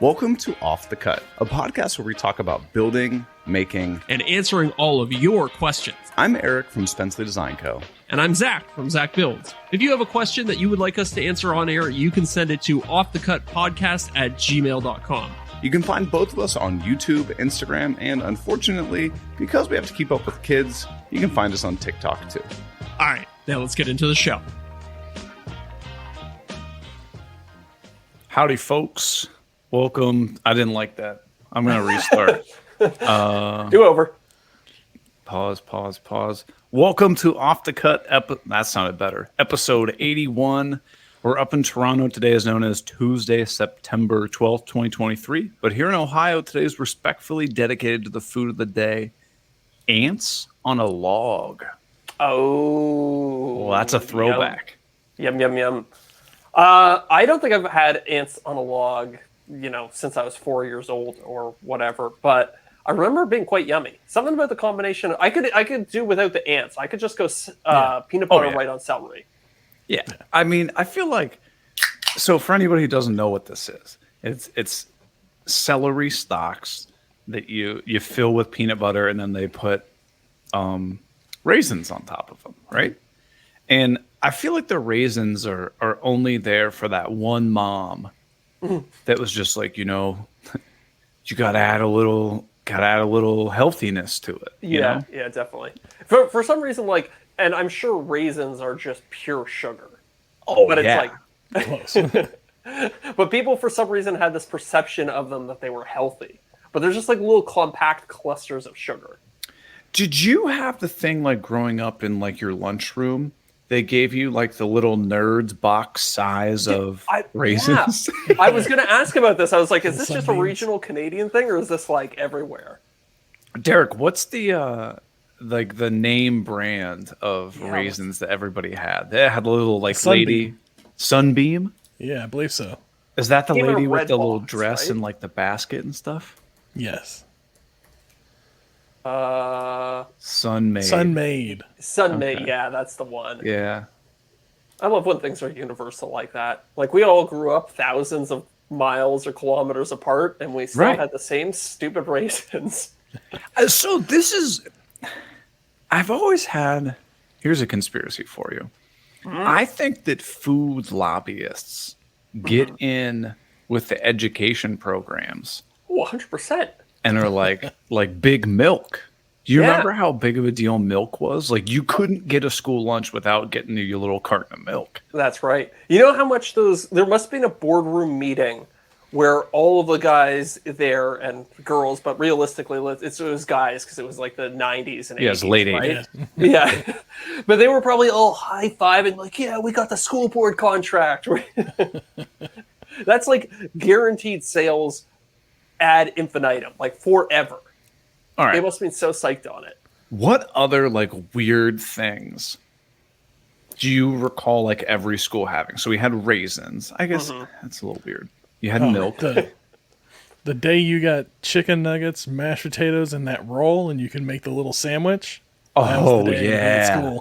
Welcome to Off the Cut, a podcast where we talk about building, making, and answering all of your questions. I'm Eric from Spenceley Design Co. And I'm Zach from Zach Builds. If you have a question that you would like us to answer on air, you can send it to offthecutpodcast@gmail.com. You can find both of us on YouTube, Instagram, and unfortunately, because we have to keep up with kids, you can find us on TikTok too. All right, now let's get into the show. Howdy, folks. Welcome. I didn't like that. I'm going to restart. Do over. Pause. Welcome to Off the Cut. That sounded better. Episode 81. We're up in Toronto. Today is known as Tuesday, September 12th, 2023. But here in Ohio, today is respectfully dedicated to the food of the day. Ants on a log. Oh. Well, that's a throwback. Yum. I don't think I've had ants on a log, since I was 4 years old or whatever. But I remember it being quite yummy. Something about the combination. I could do without the ants. I could just go peanut butter right on celery. Yeah. I mean, I feel like, so for anybody who doesn't know what this is, it's celery stalks that you fill with peanut butter and then they put raisins on top of them, right? And I feel like the raisins are only there for that one mom that was just like, you gotta add a little healthiness to it. Yeah, definitely. For some reason, and I'm sure raisins are just pure sugar. Oh, but yeah. It's like close. But people, for some reason, had this perception of them that they were healthy. But they're just like little compact clusters of sugar. Did you have the thing like growing up in like your lunchroom? They gave you like the little Nerds box size of raisins. Yeah. I was going to ask about this. I was like, is this just a regional Canadian thing or is this like everywhere? Derek, what's the name brand of raisins that everybody had? They had a little like lady Sunbeam. Yeah, I believe so. Is that the lady with the little box, dress right? and like the basket and stuff? Yes. Sunmaid. Sunmaid, yeah, that's the one. Yeah. I love when things are universal like that. Like we all grew up thousands of miles or kilometers apart and we still had the same stupid raisins. So this is, I've always had, here's a conspiracy for you. I think that food lobbyists get in with the education programs. Oh, 100%. And are like Big Milk. Do you remember how big of a deal milk was? Like you couldn't get a school lunch without getting your little carton of milk. That's right. You know how much there must have been a boardroom meeting where all of the guys there and girls, but realistically it was guys because it was like the 90s and 80s. Yeah, it's late 80s. Right? Yeah. But they were probably all high-fiving like, yeah, we got the school board contract. That's like guaranteed sales ad infinitum, like forever. All right. They must have been so psyched on it. What other like weird things do you recall like every school having? So we had raisins. I guess that's a little weird. You had milk. The day you got chicken nuggets, mashed potatoes, and that roll, and you can make the little sandwich. Oh, that was the day yeah.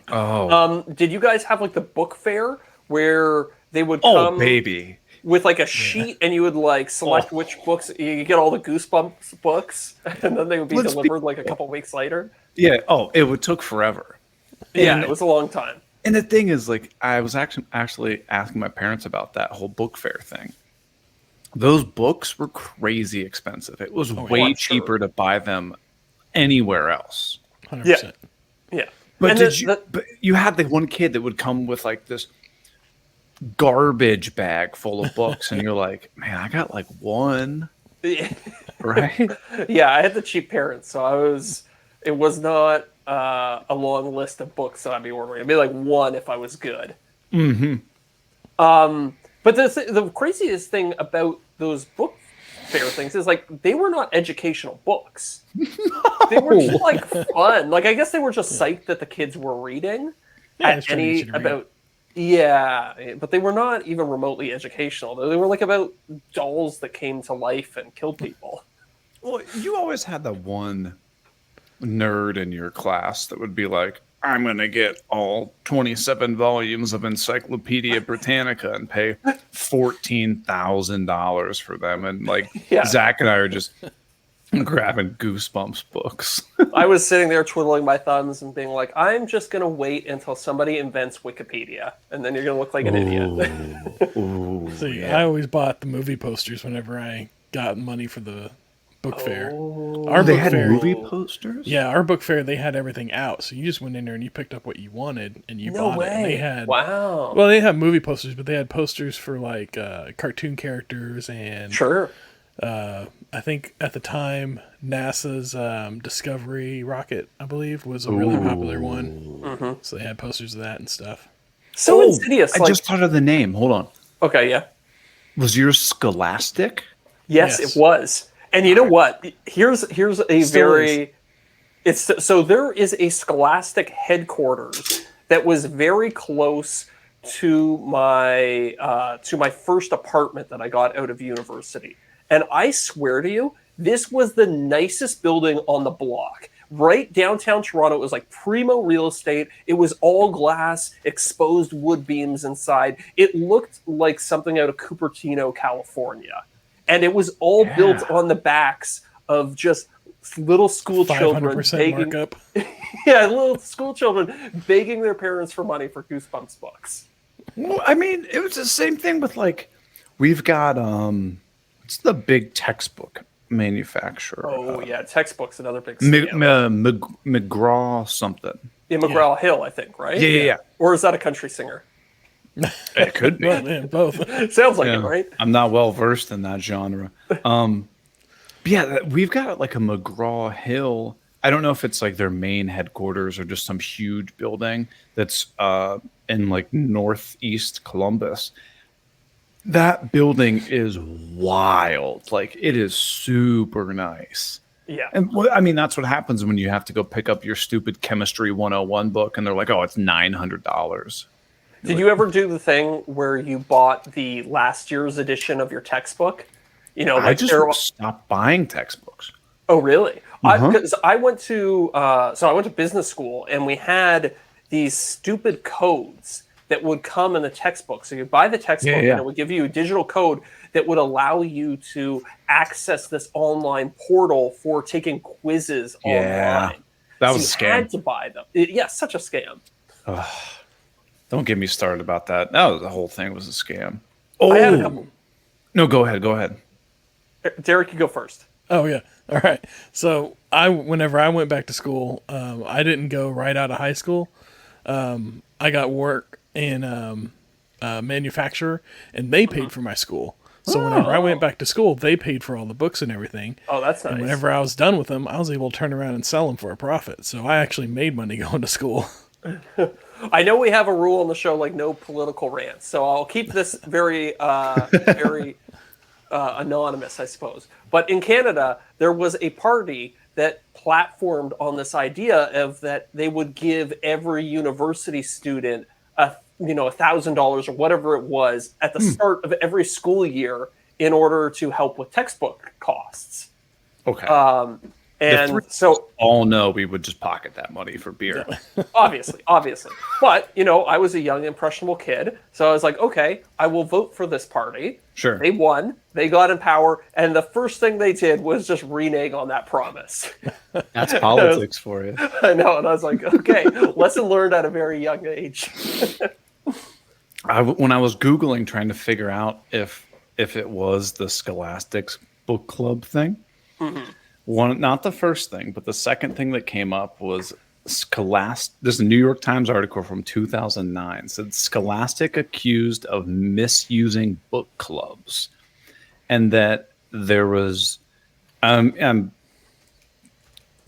School. Did you guys have like the book fair where they would come baby. with like a sheet and you would like select which books you get all the Goosebumps books and then they would be delivered like a couple weeks later? Yeah. Oh, it took forever. Yeah, it was a long time. And the thing is, like, I was actually asking my parents about that whole book fair thing. Those books were crazy expensive. It was way cheaper to buy them anywhere else. 100%. Yeah. But but you had the one kid that would come with like this garbage bag full of books, and you're like, man, I got like one, right? Yeah, I had the cheap parents, so it was not a long list of books that I'd be ordering. I'd be like one if I was good. Mm-hmm. But the craziest thing about those book fair things is like they were not educational books. They were just like fun. Like I guess they were just psyched that the kids were reading but they were not even remotely educational. They were like about dolls that came to life and killed people. Well, you always had that one nerd in your class that would be like, I'm going to get all 27 volumes of Encyclopedia Britannica and pay $14,000 for them. And like Yeah. Zach and I are just grabbing Goosebumps books. I was sitting there twiddling my thumbs and being like, I'm just going to wait until somebody invents Wikipedia, and then you're going to look like an idiot. Ooh, See, yeah. I always bought the movie posters whenever I got money for the book fair. Oh. Our They book had fair, movie posters? yeah, our book fair, they had everything out, so you just went in there and you picked up what you wanted and you No bought it. And way. they had, Wow. well, they had movie posters, but they had posters for like cartoon characters and Sure. I think at the time NASA's Discovery rocket, I believe, was a really popular one. Mm-hmm. So they had posters of that and stuff. So insidious. I Like, just thought of the name. Hold on. okay, yeah. Was yours Scholastic? Yes, Yes. it was. And you know what? Here's a Still very it's so there is a Scholastic headquarters that was very close to my first apartment that I got out of university. And I swear to you, this was the nicest building on the block. Right downtown Toronto, it was like primo real estate. It was all glass, exposed wood beams inside. It looked like something out of Cupertino, California. And it was all built on the backs of just little school children 500% begging, markup. yeah, little school children begging their parents for money for Goosebumps books. Well, I mean, it was the same thing with like, we've got, what's the big textbook manufacturer? Oh yeah, textbooks another big scam. McGraw something. Yeah, McGraw Hill, I think, right? Yeah. Or is that a country singer? It could be. Well, yeah, both. Sounds like Yeah. it, right? I'm not well versed in that genre. But yeah, we've got like a McGraw Hill. I don't know if it's like their main headquarters or just some huge building that's in like northeast Columbus. That building is wild. Like it is super nice. Yeah. And I mean, that's what happens when you have to go pick up your stupid Chemistry 101 book and they're like, oh, it's $900. Did you ever do the thing where you bought the last year's edition of your textbook? You know, I like just there- stopped buying textbooks. Oh, really? Because I went to business school, and we had these stupid codes that would come in the textbook. So you buy the textbook, and it would give you a digital code that would allow you to access this online portal for taking quizzes online. That was So a you scam. had to buy them. Yeah, such a scam. Don't get me started about that. The whole thing was a scam. I had a couple. No, go ahead. Derek, you go first. Oh yeah. All right. So whenever I went back to school, I didn't go right out of high school. I got work in manufacturer, and they paid for my school. So whenever I went back to school, they paid for all the books and everything. Oh, that's nice. And whenever I was done with them, I was able to turn around and sell them for a profit. So I actually made money going to school. I know we have a rule on the show, like no political rants, so I'll keep this very, very anonymous, I suppose. But in Canada, there was a party that platformed on this idea of that they would give every university student $1,000 or whatever it was at the start of every school year in order to help with textbook costs. Okay. And so all know we would just pocket that money for beer. obviously. But, I was a young, impressionable kid. So I was like, okay, I will vote for this party. Sure. They won. They got in power. And the first thing they did was just renege on that promise. That's politics for you. I know. And I was like, okay, lesson learned at a very young age. When I was Googling trying to figure out if it was the Scholastics book club thing, not the first thing, but the second thing that came up was Scholastic. This is a New York Times article from 2009 said Scholastic accused of misusing book clubs, and that there was I'm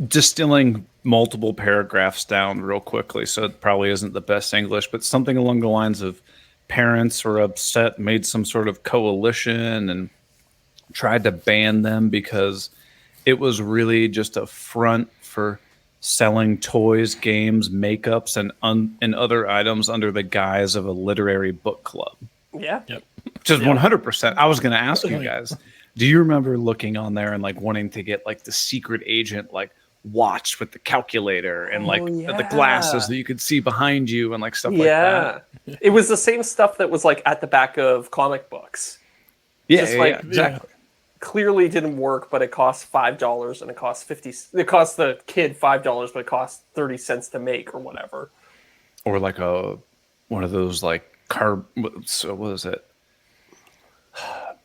distilling multiple paragraphs down real quickly, so it probably isn't the best English, but something along the lines of parents were upset, made some sort of coalition, and tried to ban them because it was really just a front for selling toys, games, makeups, and other items under the guise of a literary book club. Yeah. Yep. Just 100%. I was going to ask you guys, do you remember looking on there and like wanting to get like the secret agent, like watch with the calculator and like the yeah. glasses that you could see behind you and like stuff like that. Yeah. It was the same stuff that was like at the back of comic books. Yeah, Just yeah, like- yeah, exactly. Clearly didn't work, but it cost $5 and it cost 50. It cost the kid $5, but it cost 30 cents to make or whatever. Or like one of those like so what is it?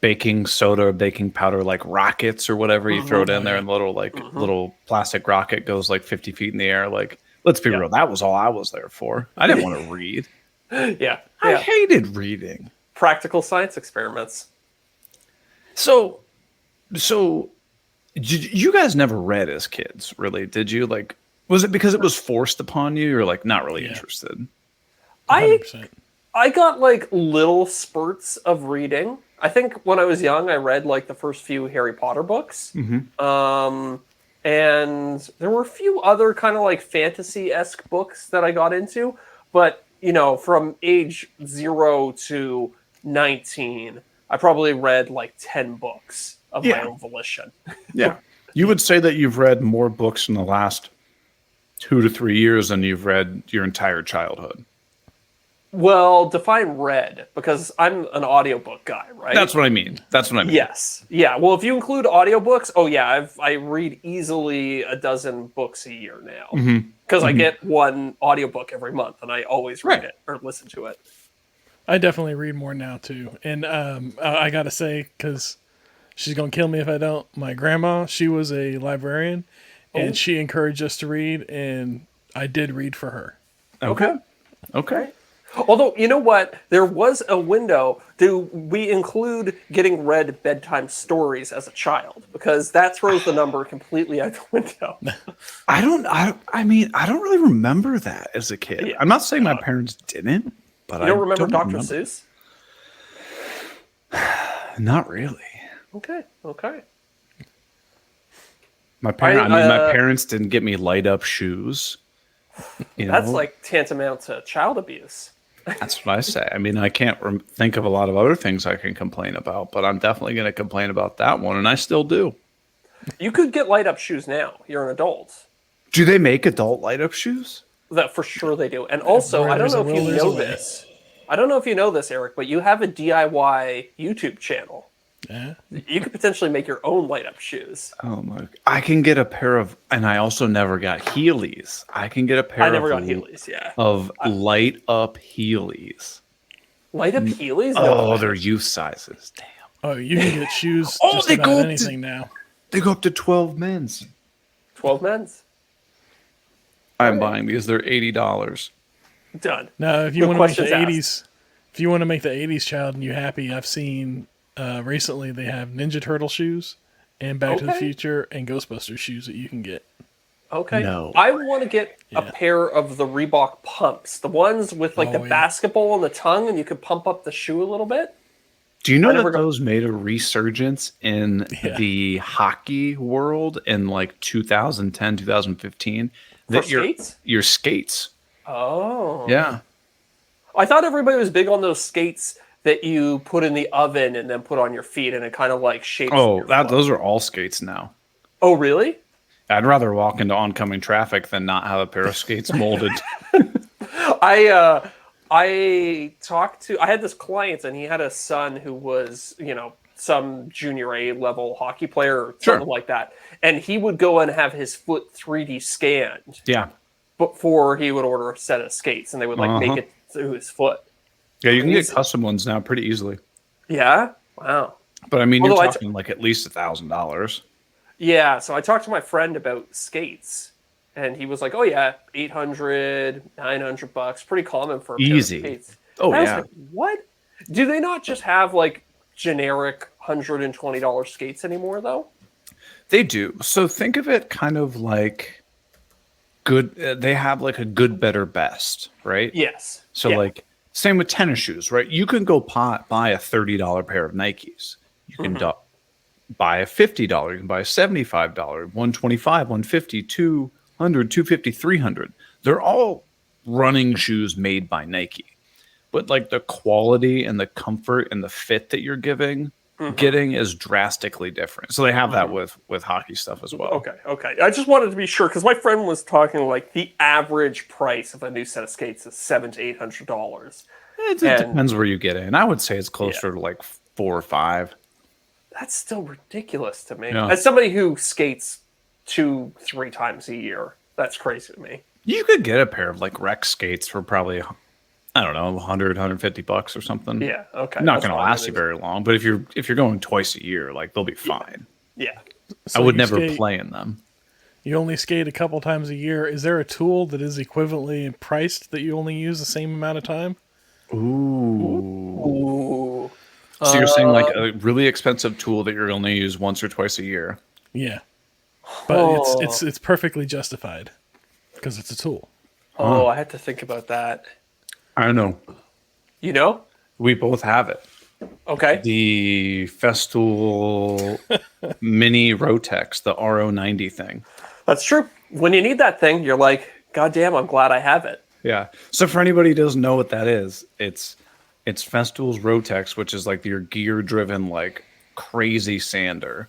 Baking soda or baking powder, like rockets or whatever. You throw it in there and little plastic rocket goes like 50 feet in the air. Like, let's be real. That was all I was there for. I didn't want to read. Yeah. I hated reading. Practical science experiments. So you guys never read as kids, really, did you? Like, was it because it was forced upon you? You're like not really interested. 100%. I got like little spurts of reading. I think when I was young, I read like the first few Harry Potter books. And there were a few other kind of like fantasy-esque books that I got into. But, you know, from age 0 to 19, I probably read like 10 books of my own volition. Yeah. You would say that you've read more books in the last 2 to 3 years than you've read your entire childhood. Well, define read, because I'm an audiobook guy, right? That's what I mean. Yes. Yeah. Well, if you include audiobooks, oh yeah, I read easily a dozen books a year now. Because I get one audiobook every month and I always read it or listen to it. I definitely read more now too. And I gotta say, because she's gonna kill me if I don't, my grandma, she was a librarian and she encouraged us to read, and I did read for her. Okay. Although, you know what? There was a window. Do we include getting read bedtime stories as a child? Because that throws the number completely out the window. I don't really remember that as a kid. I'm not saying my parents didn't, but You don't remember Dr. Seuss? Not really. Okay. My parents didn't get me light up shoes. That's like tantamount to child abuse. That's what I say. I mean, I can't think of a lot of other things I can complain about, but I'm definitely going to complain about that one, and I still do. You could get light up shoes now. You're an adult. Do they make adult light up shoes? That for sure they do. And also, I don't know if you know this. I don't know if you know this, Eric, but you have a DIY YouTube channel. Yeah. You could potentially make your own light up shoes. Oh my! I can get a pair of, and I also never got Heelys. I can get a pair. I never got Heelys. Yeah. Of light up Heelys. Light up Heelys? Oh, they're youth sizes. Damn. Oh, you can get shoes just they about go anything now. They go up to 12 men's. 12 men's? I'm buying these. They're $80. Done. Now, if you No want to make the questions 80s, if you want to make the 80s child and you happy, I've seen recently they have Ninja Turtle shoes and Back to the Future and Ghostbusters shoes that you can get. Okay. No. I want to get a pair of the Reebok pumps, the ones with like the basketball on the tongue, and you could pump up the shoe a little bit. Do you know that those made a resurgence in Yeah. the hockey world in like 2010, 2015? For skates? Your skates. Oh. Yeah. I thought everybody was big on those skates that you put in the oven and then put on your feet, and it kind of like shapes. Oh, your foot. those are all skates now. Oh, really? I'd rather walk into oncoming traffic than not have a pair of skates molded. I had this client, and he had a son who was, some junior A level hockey player or something like that. And he would go and have his foot 3D scanned. Yeah. Before he would order a set of skates, and they would make it to his foot. Yeah, you can get custom ones now pretty easily. Yeah? Wow. But I mean, you're talking like at least $1,000. Yeah, so I talked to my friend about skates, and he was like, "Oh yeah, $800, $900, pretty common for a pair of skates." Oh and I yeah. was like, what? Do they not just have like generic $120 skates anymore, though? They do. So think of it kind of like good. They have like a good, better, best, right? Yes. So like same with tennis shoes, right? You can go buy a $30 pair of Nikes. You can buy a $50. You can buy a $75, $125, $150, $200, $250, $300. They're all running shoes made by Nike. But like the quality and the comfort and the fit that you're giving getting is drastically different. So they have that with hockey stuff as well. Okay. I just wanted to be sure because my friend was talking like the average price of a new set of skates is $700 to $800. It depends where you get it. And I would say it's closer to like 4 or 5. That's still ridiculous to me. Yeah. As somebody who skates 2-3 times a year, that's crazy to me. You could get a pair of like rec skates for probably, I don't know, $100-$150 or something. Yeah, okay. Not going to last you very long, but if you're going twice a year, like they'll be fine. Yeah. So I would you never skate- play in them. You only skate a couple times a year. Is there a tool that is equivalently priced that you only use the same amount of time? Ooh. So you're saying like a really expensive tool that you're only use once or twice a year? Yeah, but it's perfectly justified because it's a tool. Oh, I had to think about that. I don't know. You know? We both have it. Okay. The Festool Mini Rotex, the RO90 thing. That's true. When you need that thing, you're like, God damn, I'm glad I have it. Yeah. So for anybody who doesn't know what that is, it's Festool's Rotex, which is like your gear-driven, like crazy sander.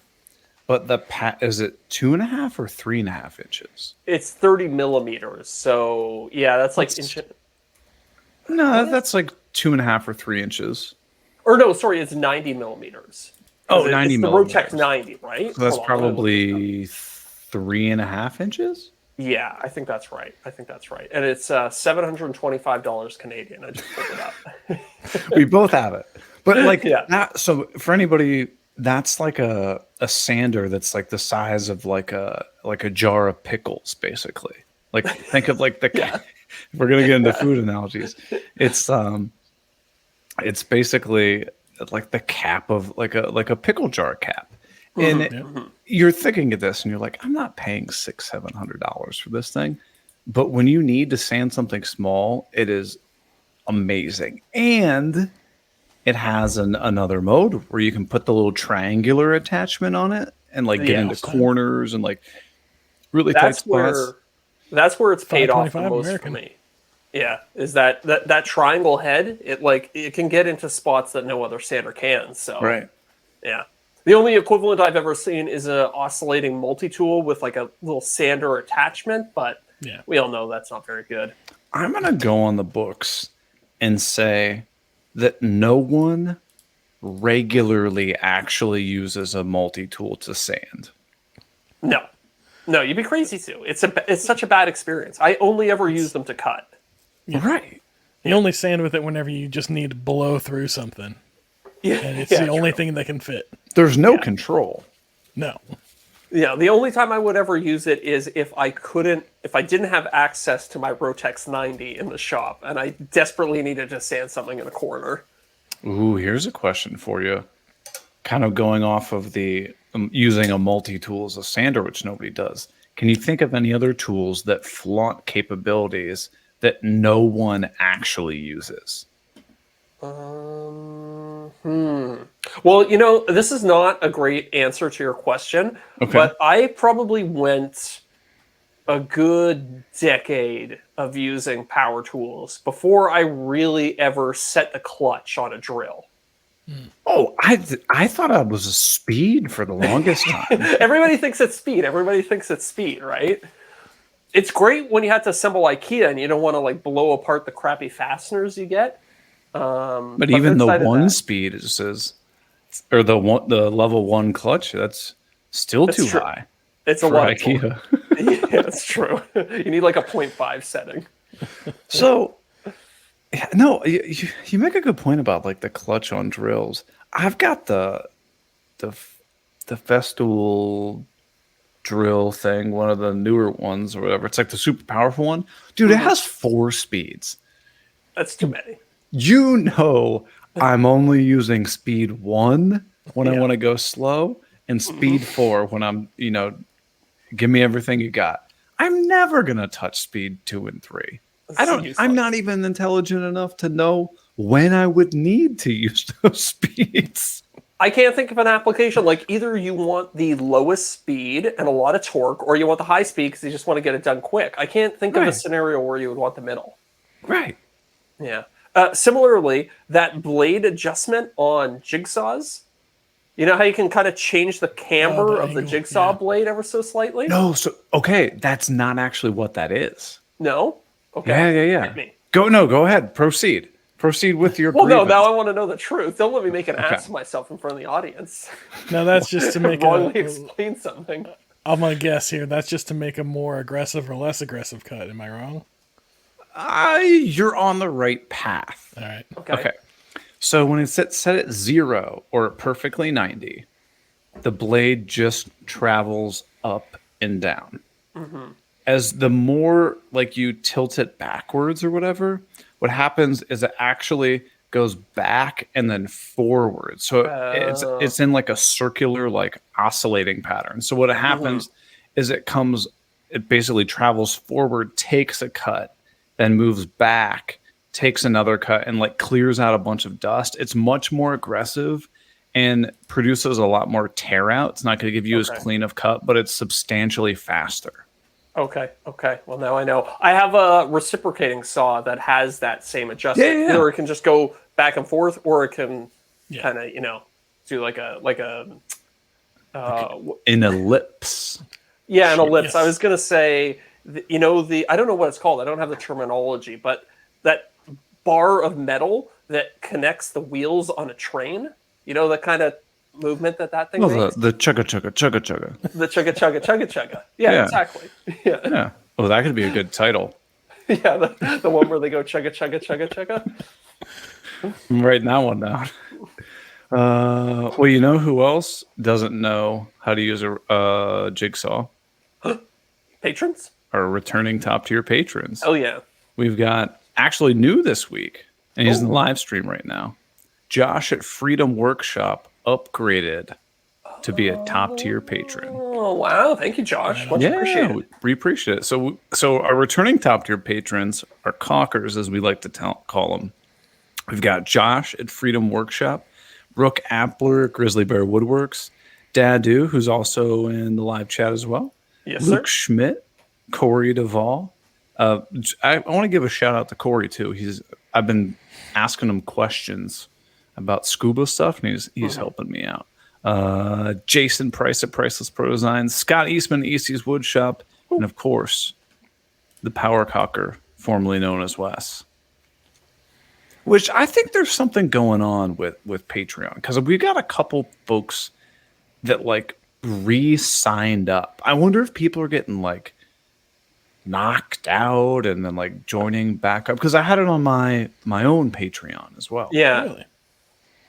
But the is it 2.5 or 3.5 inches? It's 30 millimeters. So yeah, that's like No, that's like 2.5 or 3 inches. Or no, sorry, it's 90 millimeters. Oh, it's 90 the millimeters. Rotex 90, right? So that's Hold on, probably 3.5 inches. yeah, I think that's right. And it's $725 Canadian. I just pulled it up. We both have it, but like Yeah. that. So for anybody, that's like a sander that's like the size of like a jar of pickles, basically. Like think of like the. If we're gonna get into food analogies, it's basically like the cap of like a pickle jar cap. And you're thinking of this and you're like, I'm not paying $600-$700 for this thing. But when you need to sand something small, it is amazing. And it has another mode where you can put the little triangular attachment on it and like get into corners and like really tight spots. That's where it's paid off the $5.25 most American. for me. Yeah, is that triangle head? It can get into spots that no other sander can. So Right. yeah. The only equivalent I've ever seen is a oscillating multi-tool with like a little sander attachment, but we all know that's not very good. I'm going to go on the books and say that no one regularly actually uses a multi-tool to sand. No, you'd be crazy to. It's such a bad experience. I only ever use them to cut. Right. You only sand with it whenever you just need to blow through something, Yeah, and it's the only thing that can fit. There's no control. No. Yeah, the only time I would ever use it is if I didn't have access to my Rotex 90 in the shop and I desperately needed to sand something in a corner. Ooh, here's a question for you. Kind of going off of the using a multi-tool as a sander, which nobody does. Can you think of any other tools that flaunt capabilities that no one actually uses? Well, this is not a great answer to your question, but I probably went a good decade of using power tools before I really ever set the clutch on a drill. Oh, I thought I was a speed for the longest time. Everybody thinks it's speed, right? It's great when you have to assemble IKEA and you don't want to like blow apart the crappy fasteners you get. But even the one speed or the level 1 clutch, that's still too high. It's a lot of IKEA. Yeah, that's true. You need like a 0.5 setting. So, no, you make a good point about like the clutch on drills. I've got the Festool drill thing, one of the newer ones or whatever. It's like the super powerful one. Dude, it has 4 speeds. That's too many. I'm only using speed 1 when I want to go slow and speed 4 when I'm, give me everything you got. I'm never going to touch speed 2 and 3. I'm not even intelligent enough to know when I would need to use those speeds. I can't think of an application. Like either you want the lowest speed and a lot of torque, or you want the high speed because you just want to get it done quick. I can't think of a scenario where you would want the middle. Right. Yeah. Similarly, that blade adjustment on jigsaws, You know how you can kind of change the camber the of the angle, jigsaw yeah. blade ever so slightly? No, so okay, that's not actually what that is. No? Okay. Yeah. Hit me. Go ahead. Proceed with your Well, no, grievance. now I want to know the truth. Don't let me make an Okay. ass of myself in front of the audience. No, that's just to make Wrongly explain something. I'm gonna guess here. That's just to make a more aggressive or less aggressive cut. Am I wrong? You're on the right path. All right. Okay. So when it's set at 0 or perfectly 90, the blade just travels up and down. As the more like you tilt it backwards or whatever, what happens is it actually goes back and then forward. So it's in like a circular, like oscillating pattern. So what happens is it basically travels forward, takes a cut, then moves back, takes another cut, and like clears out a bunch of dust. It's much more aggressive and produces a lot more tear out. It's not going to give you as clean of cut, but it's substantially faster. Okay. Well, now I know. I have a reciprocating saw that has that same adjustment. Yeah. Either it can just go back and forth, or it can Yeah. kind of, do like a An ellipse. yeah, an ellipse. Yes. I was gonna say, I don't know what it's called. I don't have the terminology, but that bar of metal that connects the wheels on a train. You know, the kind of movement that thing makes. The chugga chugga chugga chugga. The chugga chugga chugga chugga. Yeah, Yeah. exactly. Yeah, Yeah. Oh, that could be a good title. yeah. The one where they go chugga chugga chugga chugga. I'm writing that one down. Well, you know who else doesn't know how to use a jigsaw? Patrons? Our returning top tier patrons. Oh yeah. We've got actually new this week, and he's in the live stream right now. Josh at Freedom Workshop upgraded to be a top tier patron. Oh wow! Thank you, Josh. Much appreciated. we appreciate it. So our returning top tier patrons are caulkers, as we like to call them. We've got Josh at Freedom Workshop, Brooke Appler at Grizzly Bear Woodworks, Dadu, who's also in the live chat as well. Yes, Luke sir. Schmidt, Corey Duvall. I want to give a shout out to Corey too. I've been asking him questions about scuba stuff, and he's helping me out. Jason Price at Priceless Pro Designs, Scott Eastman at Eastie's Woodshop, and of course, the Power Cocker, formerly known as Wes. Which I think there's something going on with Patreon, because we got a couple folks that like re-signed up. I wonder if people are getting like knocked out and then like joining back up, because I had it on my own Patreon as well. Yeah. Really?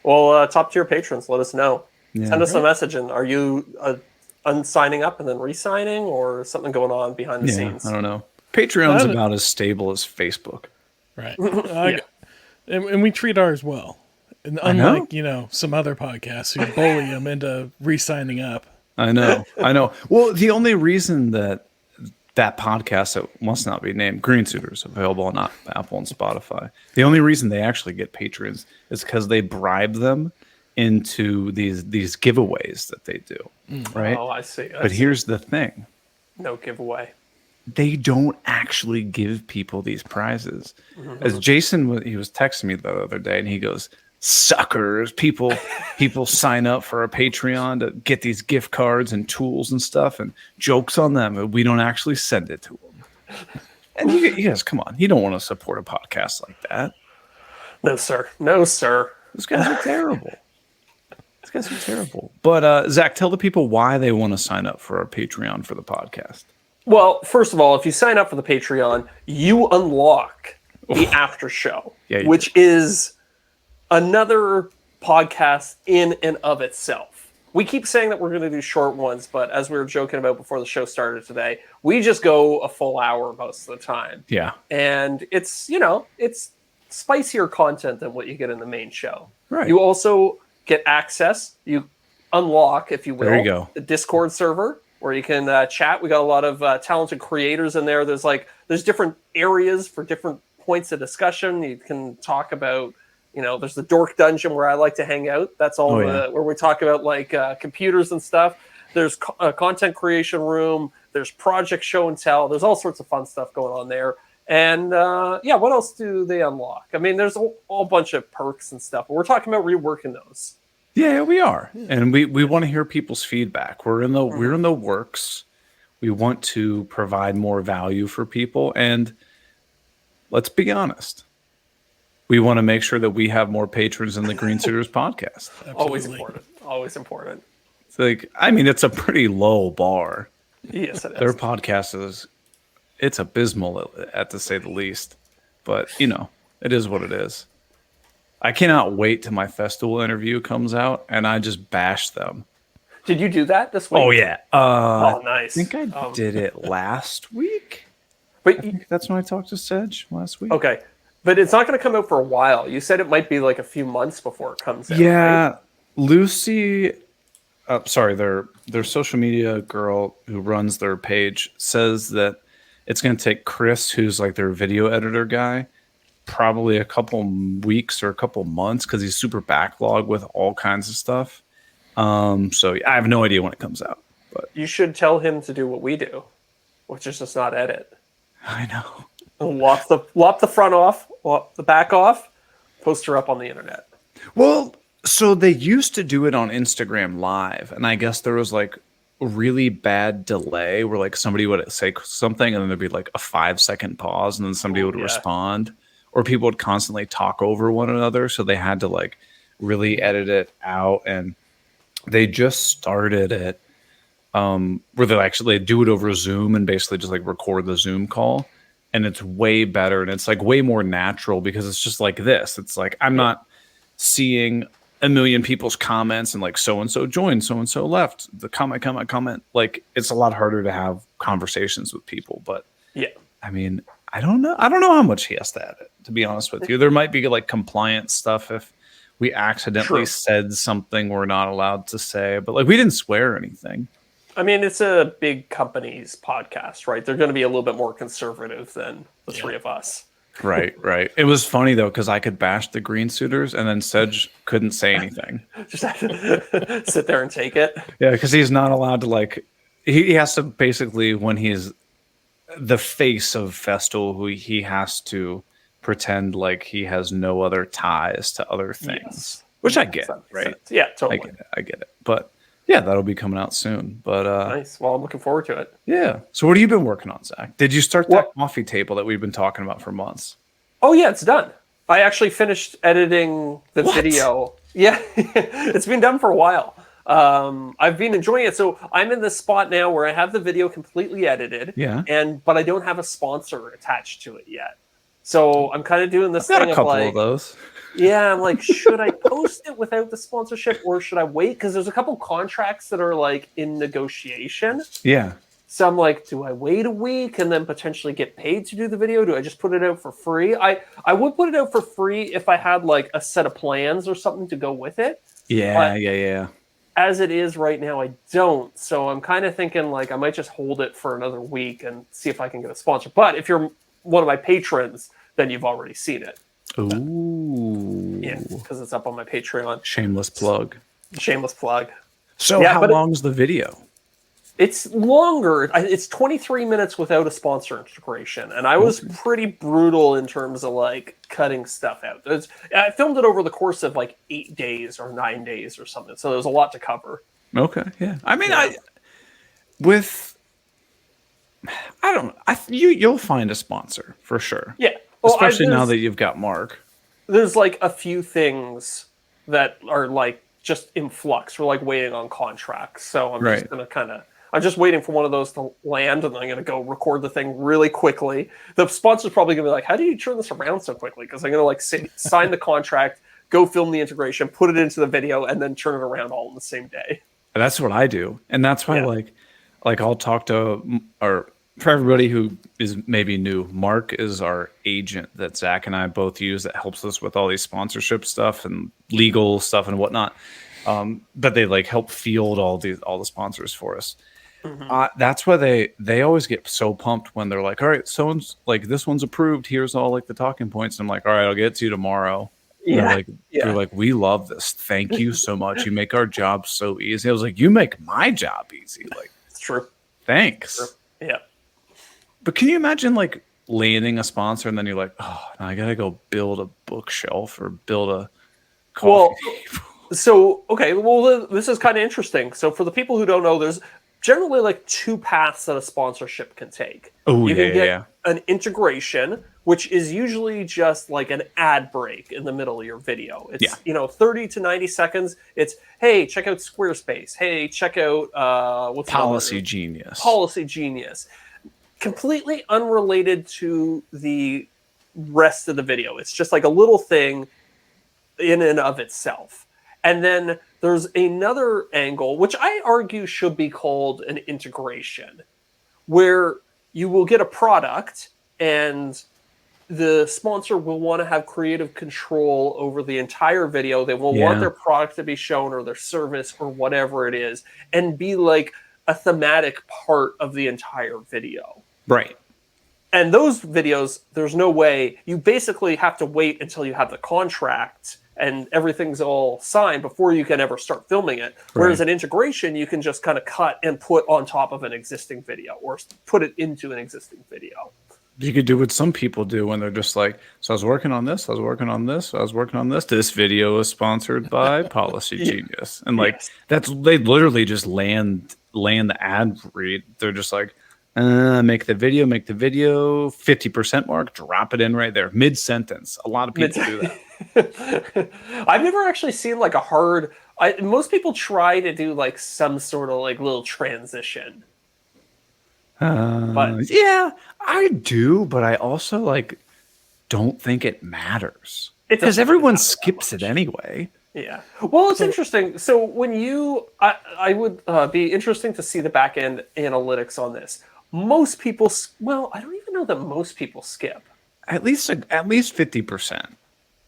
Well, top tier patrons, let us know. Yeah. Send us a message. And are you unsigning up and then re-signing, or something going on behind the scenes? I don't know. Patreon's That- about as stable as Facebook. Right. Yeah. And we treat ours well. And know. unlike, some other podcasts who bully them into re-signing up. I know. Well, the only reason that podcast that must not be named, Green Suiters, available on Apple and Spotify, the only reason they actually get patrons is because they bribe them into these giveaways that they do, right? Oh, I see. But here's the thing. No giveaway. They don't actually give people these prizes. As Jason, he was texting me the other day, and he goes, "Suckers! People sign up for our Patreon to get these gift cards and tools and stuff, and jokes on them, but we don't actually send it to them." And you guys, come on! You don't want to support a podcast like that. No, sir. No, sir. Those guys are terrible. These guys are terrible. But Zach, tell the people why they want to sign up for our Patreon for the podcast. Well, first of all, if you sign up for the Patreon, you unlock the after show, Yeah, you which is another podcast in and of itself. We keep saying that we're going to do short ones, but as we were joking about before the show started today, we just go a full hour most of the time. Yeah. And it's spicier content than what you get in the main show. Right. You also get access, you unlock, if you will, There you go. the Discord server where you can chat. We got a lot of talented creators in there. There's different areas for different points of discussion. You can talk about, there's the dork dungeon where I like to hang out. That's all where we talk about like computers and stuff. There's a content creation room. There's project show and tell. There's all sorts of fun stuff going on there. And what else do they unlock? I mean, there's a whole bunch of perks and stuff. But we're talking about reworking those. Yeah, we are, and we want to hear people's feedback. We're in the works. We want to provide more value for people, and let's be honest. We want to make sure that we have more patrons in the Green Suiters podcast. Always important. Always important. It's like, I mean, it's a pretty low bar. Yes, it Their is. podcast it's abysmal at to say the least. But it is what it is. I cannot wait till my festival interview comes out and I just bash them. Did you do that this week? Oh yeah. Oh, nice. I think I did it last week. But That's when I talked to Sedge last week. okay, but it's not going to come out for a while. You said it might be like a few months before it comes out. Yeah, right? Lucy. Sorry, their social media girl who runs their page says that it's going to take Chris, who's like their video editor guy, probably a couple weeks or a couple months because he's super backlogged with all kinds of stuff. So I have no idea when it comes out, but You should tell him to do what we do, which is just not edit. I know. Lop the front off, lop the back off, post her up on the internet. Well, so they used to do it on Instagram Live, and I guess there was like a really bad delay where like somebody would say something and then there'd be like a 5-second pause and then somebody would respond, or people would constantly talk over one another. So they had to like really edit it out, and they just started it where they actually do it over Zoom and basically just like record the Zoom call. And it's way better and it's like way more natural because it's just like this. It's like I'm not seeing a million people's comments and like so-and-so joined, so-and-so left, the comment. Like it's a lot harder to have conversations with people. But Yeah. I mean, I don't know how much he has to edit, to be honest with you. There might be like compliance stuff if we accidentally said something we're not allowed to say, but like we didn't swear or anything. I mean, it's a big company's podcast, right? They're going to be a little bit more conservative than the three of us. Right. It was funny though, because I could bash the Green Suiters and then Sedge couldn't say anything. Just have to sit there and take it. Yeah, because he's not allowed to like. He has to basically, when he's the face of Festal, who he has to pretend like he has no other ties to other things, Yes. which I get, That makes right? sense. Yeah, totally. I get it. But yeah, that'll be coming out soon. But Nice. Well, I'm looking forward to it. yeah. So what have you been working on, Zach? Did you start that coffee table that we've been talking about for months? Oh, yeah, it's done. I actually finished editing the video. Yeah, it's been done for a while. I've been enjoying it. So I'm in this spot now where I have the video completely edited. Yeah. But I don't have a sponsor attached to it yet. So I'm kind of doing this Got thing a couple of like, of those. yeah, I'm like, should I post it without the sponsorship or should I wait? Because there's a couple contracts that are like in negotiation. Yeah. So I'm like, do I wait a week and then potentially get paid to do the video? Do I just put it out for free? I would put it out for free if I had like a set of plans or something to go with it. Yeah. But Yeah. as it is right now, I don't. So I'm kind of thinking like I might just hold it for another week and see if I can get a sponsor. But if you're one of my patrons, then you've already seen it. Ooh. Yeah, because it's up on my Patreon. Shameless plug. Shameless plug. So Yeah, how but long's the video? It's longer. It's 23 minutes without a sponsor integration, and I was pretty brutal in terms of like cutting stuff out. I filmed it over the course of like 8 days or 9 days or something, so there's a lot to cover. Okay, yeah. I mean, Yeah. You'll find a sponsor for sure. Yeah, well, Especially now that you've got Mark. there's like a few things that are like just in flux. We're like waiting on contracts, so I'm just gonna I'm just waiting for one of those to land, and then I'm going to go record the thing really quickly. The sponsor's probably going to be like, how do you turn this around so quickly? Because I'm going to like sign the contract, go film the integration, put it into the video, and then turn it around all in the same day. That's what I do. And that's why like I'll talk to, or for everybody who is maybe new, Mark is our agent that Zach and I both use that helps us with all these sponsorship stuff and legal stuff and whatnot. But they like help field all the sponsors for us. Mm-hmm. That's why they always get so pumped when they're like, all right, someone's like, this one's approved. Here's all like the talking points. And I'm like, all right, I'll get it to you tomorrow. Yeah. They're like, we love this. Thank you so much. You make our job so easy. I was like, you make my job easy. Like, It's true. thanks. True. Yeah. But can you imagine like landing a sponsor and then you're like, oh, now I gotta go build a bookshelf or build a coffee table. So, okay, well, this is kind of interesting. So, for the people who don't know, there's generally like two paths that a sponsorship can take. Oh, You yeah, can get yeah. an integration, which is usually just like an ad break in the middle of your video. It's, Yeah. 30 to 90 seconds. It's, hey, check out Squarespace. Hey, check out, what's Policy another? Genius. Policy Genius. Completely unrelated to the rest of the video. It's just like a little thing in and of itself. And then there's another angle, which I argue should be called an integration, where you will get a product and the sponsor will want to have creative control over the entire video. They will want their product to be shown or their service or whatever it is and be like a thematic part of the entire video. Right. And those videos, there's no way. You basically have to wait until you have the contract and everything's all signed before you can ever start filming it. Whereas an integration, you can just kind of cut and put on top of an existing video or put it into an existing video. You could do what some people do when they're just like, so I was working on this, I was working on this, I was working on this. This video is sponsored by Policy Genius. And like they literally just land the ad read. They're just like, make the video 50% mark, drop it in right there. Mid-sentence. A lot of people do that. I've never actually seen like a hard most people try to do like some sort of like little transition. But yeah, I do, but I also like don't think it matters because everyone skips it anyway. Yeah. Well, it's interesting. So when I would be interesting to see the back end analytics on this. Most people, well, I don't even know that most people skip. At least 50%.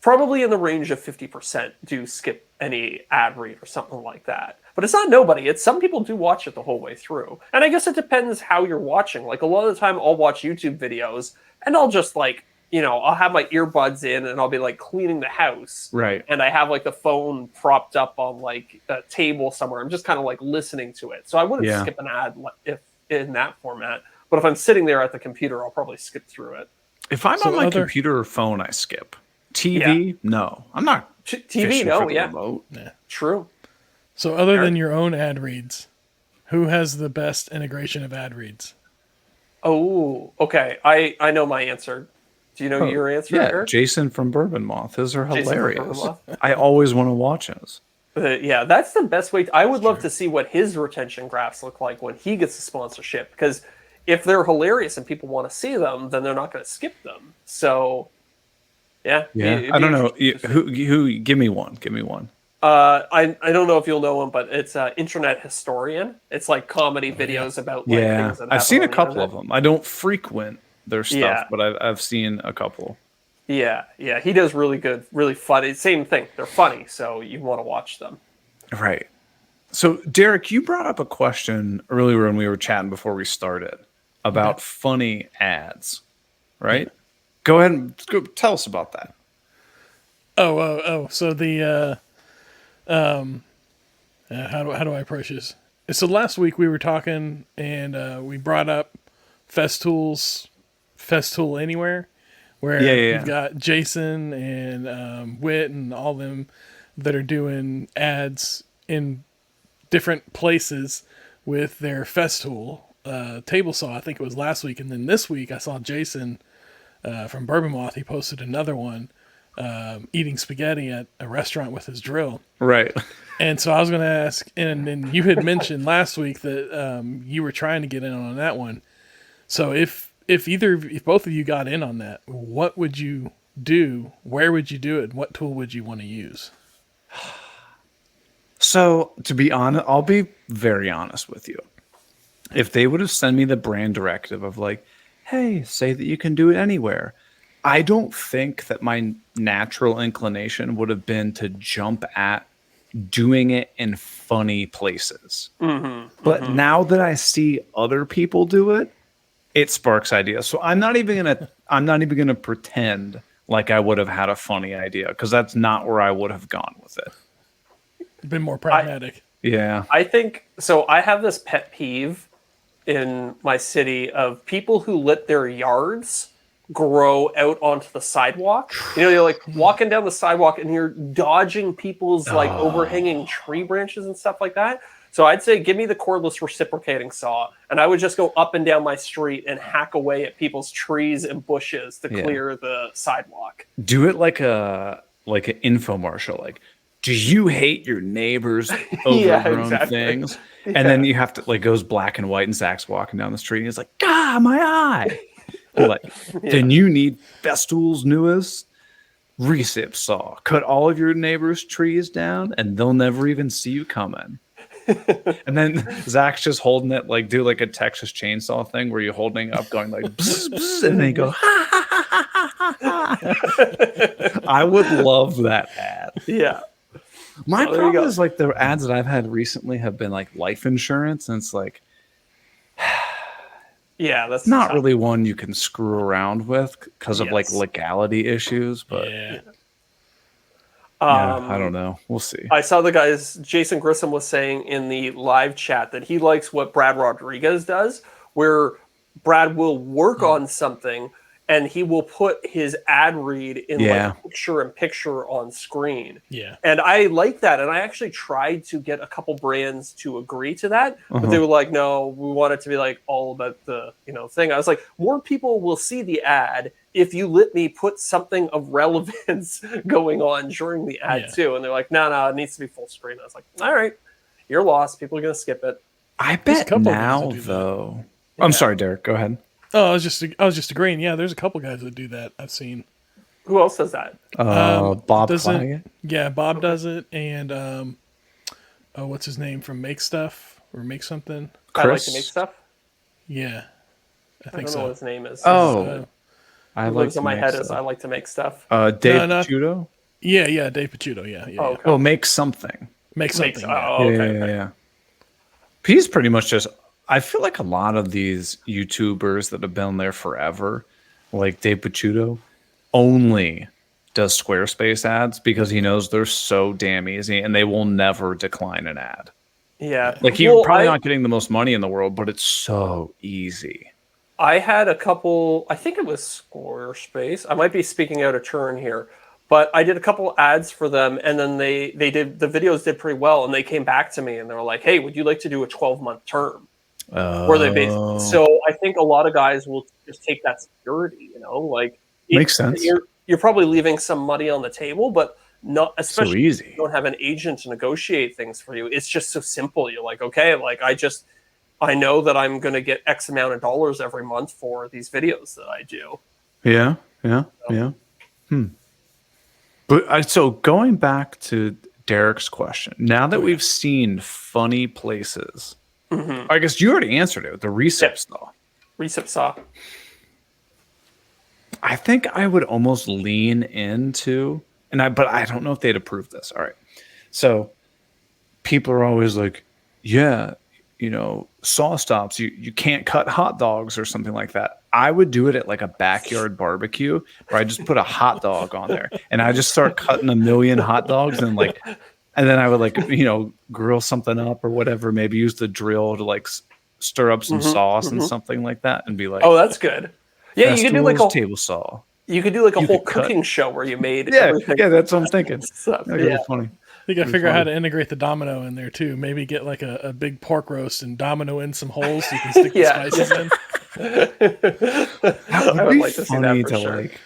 Probably in the range of 50% do skip any ad read or something like that. But it's not nobody. It's some people do watch it the whole way through. And I guess it depends how you're watching. Like a lot of the time I'll watch YouTube videos and I'll just like, I'll have my earbuds in and I'll be like cleaning the house. Right. And I have like the phone propped up on like a table somewhere. I'm just kind of like listening to it. So I wouldn't skip an ad if in that format. But if I'm sitting there at the computer, I'll probably skip through it. If I'm on my computer or phone, I skip. TV, no. I'm not. TV, no, remote. Yeah. True. So other than your own ad reads, who has the best integration of ad reads? Oh, okay. I know my answer. Do you know your answer, Eric? Jason from Bourbon Moth. Those are hilarious. I always want to watch those. Yeah, that's the best way. I would love to see what his retention graphs look like when he gets a sponsorship. Because if they're hilarious and people want to see them, then they're not going to skip them. So, yeah. I don't know. Who? Give me one. I don't know if you'll know him, but it's Internet Historian. It's like comedy videos about like things that I've seen a happen on the couple internet. of them. I don't frequent their stuff, but I've seen a couple. Yeah, he does really good, really funny. Same thing. They're funny, so you want to watch them. Right. So, Derek, you brought up a question earlier when we were chatting before we started about funny ads, right? Go ahead and tell us about that. So the how do I approach this? So last week we were talking and we brought up Festool Anywhere, where you've got Jason and Wit and all them that are doing ads in different places with their Festool table saw. I think it was last week, and then this week I saw Jason from Bourbon Moth. He posted another one eating spaghetti at a restaurant with his drill. Right. And so I was going to ask, and then you had mentioned last week that you were trying to get in on that one. So if both of you got in on that, what would you do? Where would you do it? What tool would you want to use? So to be honest, I'll be very honest with you. If they would have sent me the brand directive of like, hey, say that you can do it anywhere, I don't think that my natural inclination would have been to jump at doing it in funny places. But now that I see other people do it, it sparks ideas. So I'm not even gonna pretend like I would have had a funny idea, because that's not where I would have gone with it. Been more pragmatic. I think so. I have this pet peeve in my city of people who lit their yards grow out onto the sidewalk. You know, you're like walking down the sidewalk and you're dodging people's like overhanging tree branches and stuff like that. So I'd say give me the cordless reciprocating saw, and I would just go up and down my street and hack away at people's trees and bushes to clear the sidewalk. Do it like an infomercial, like, do you hate your neighbors' overgrown things? Yeah. And then you have to, like, goes black and white, and Zach's walking down the street and he's like, "God, my eye." Like, then you need Festool's newest recip saw. Cut all of your neighbors' trees down and they'll never even see you coming. And then Zach's just holding it, like, do like a Texas chainsaw thing where you're holding it up going like bzz, bzz, and then you go ha, ha, ha, ha, ha, ha. I would love that ad. Yeah. My problem is, like, the ads that I've had recently have been like life insurance, and it's like, yeah, that's not really one you can screw around with because of like legality issues, but I don't know. We'll see. I saw the guys, Jason Grissom was saying in the live chat that he likes what Brad Rodriguez does, where Brad will work on something and he will put his ad read in like picture-in-picture on screen. Yeah. And I like that. And I actually tried to get a couple brands to agree to that, but they were like, no, we want it to be like all about the, thing. I was like, more people will see the ad if you let me put something of relevance going on during the ad too. And they're like, no, it needs to be full screen. I was like, all right, you're lost. People are going to skip it. I bet now, though. I'm sorry, Derek. Go ahead. Oh, I was just agreeing. Yeah, there's a couple guys that do that. I've seen. Who else does that? Bob does it. Yeah, Bob does it, and what's his name from Make Stuff or Make Something? Chris? I Like to Make Stuff. Yeah, I think don't know what his name is. I like lives in my head is I Like to Make Stuff. Dave Picciuto. Yeah, Dave Picciuto. Yeah. Oh, okay. Well, Make Something. Make Something. Yeah. He's pretty much just. I feel like a lot of these YouTubers that have been there forever, like Dave Picciuto, only does Squarespace ads because he knows they're so damn easy and they will never decline an ad. Yeah. Like, he's probably not getting the most money in the world, but it's so easy. I had a couple, I think it was Squarespace. I might be speaking out of turn here, but I did a couple ads for them, and then the videos did pretty well, and they came back to me and they were like, hey, would you like to do a 12-month term? Where they basically, so I think a lot of guys will just take that security, like makes sense. You're probably leaving some money on the table, but not especially so easy. If you don't have an agent to negotiate things for you. It's just so simple. You're like, okay, like I know that I'm going to get X amount of dollars every month for these videos that I do. Yeah. But so going back to Derek's question, now that we've seen funny places. I guess you already answered it with the recip saw. Recip saw. I think I would almost lean into, but I don't know if they'd approve this. All right. So people are always like, yeah, saw stops. You can't cut hot dogs or something like that. I would do it at like a backyard barbecue where I just put a hot dog on there and I just start cutting a million hot dogs and then I would grill something up or whatever, maybe use the drill to like stir up some sauce and something like that and be like, oh, that's good. Yeah, you could do like a table saw. You could do like a whole cooking show where you made everything. Yeah, that's what I'm thinking. That's funny. You got to figure out how to integrate the domino in there too. Maybe get like a big pork roast and domino in some holes so you can stick the spices in. That would be funny to like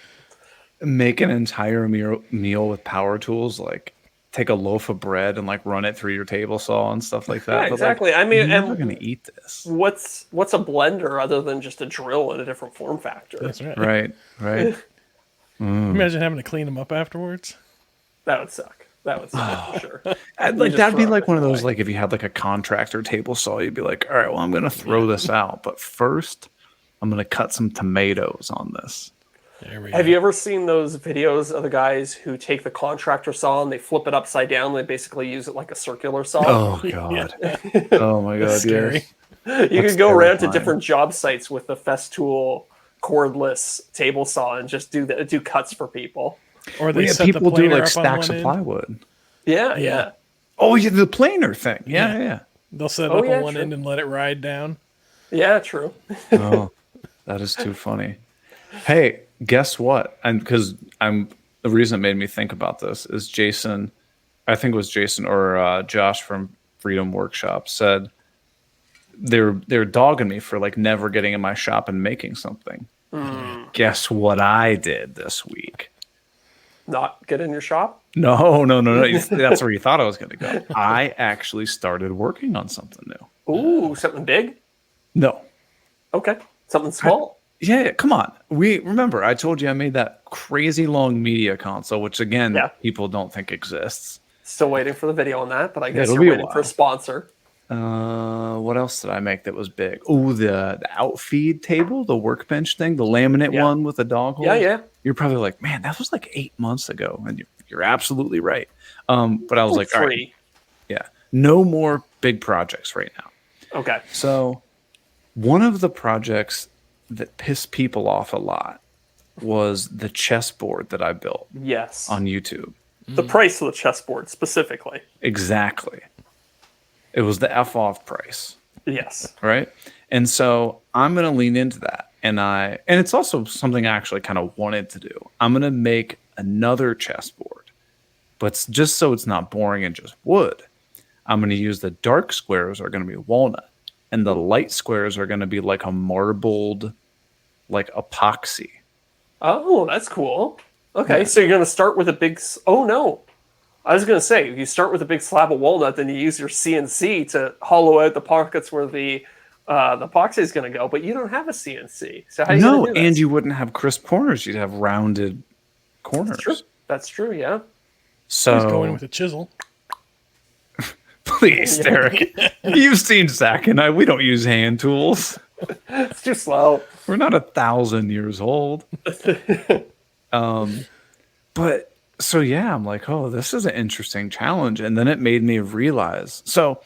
make an entire meal with power tools, like take a loaf of bread and like run it through your table saw and stuff like that. Yeah, exactly. But, like, I mean, I'm never going to eat this. What's a blender other than just a drill in a different form factor? That's right. Right. Imagine having to clean them up afterwards. That would suck. For sure. That'd be like one of those, like if you had like a contractor table saw, you'd be like, all right, well, I'm going to throw this out, but first I'm going to cut some tomatoes on this. Have you ever seen those videos of the guys who take the contractor saw and they flip it upside down? They basically use it like a circular saw. Oh God! Oh my God! Scary. Yes. You can go around to different job sites with the Festool cordless table saw and just do cuts for people. Or they set people the do like up stacks on of plywood. Yeah. Oh yeah, the planer thing. Yeah. They'll set it up on one end and let it ride down. Yeah, true. Oh, that is too funny. Hey, guess what? And because the reason it made me think about this is Jason, I think it was Jason or Josh from Freedom Workshop said they're dogging me for like never getting in my shop and making something. Guess what I did this week? Not get in your shop? No. That's where you thought I was going to go. I actually started working on something new. Ooh, something big? No. Okay. Something small? Yeah, come on. Remember, I told you I made that crazy long media console, which again, people don't think exists. Still waiting for the video on that, but I guess it'll you're be a waiting for a while. sponsor. What else did I make that was big? Oh, the outfeed table, the workbench thing, the laminate one with the dog hole. Yeah. You're probably like, man, that was like 8 months ago, and you're absolutely right. But I was like, 3. all right, yeah, no more big projects right now. Okay. So one of the projects that pissed people off a lot was the chessboard that I built Yes. on YouTube. The price of the chessboard specifically. Exactly. It was the F off price. Yes. Right. And so I'm going to lean into that. And it's also something I actually kind of wanted to do. I'm going to make another chessboard, but just so it's not boring and just wood, I'm going to use the dark squares are going to be walnut and the light squares are going to be like a marbled, like epoxy. Oh, that's cool. Okay, so you're going to start with a big... Oh, no. I was going to say, you start with a big slab of walnut, then you use your CNC to hollow out the pockets where the epoxy is going to go, but you don't have a CNC. So how are you going to do this? And you wouldn't have crisp corners. You'd have rounded corners. That's true, yeah. So He's going with a chisel. Please, Derek. You've seen Zach and I. We don't use hand tools. It's too slow. We're not 1,000 years old. But so yeah, I'm like, oh, this is an interesting challenge. And then it made me realize. So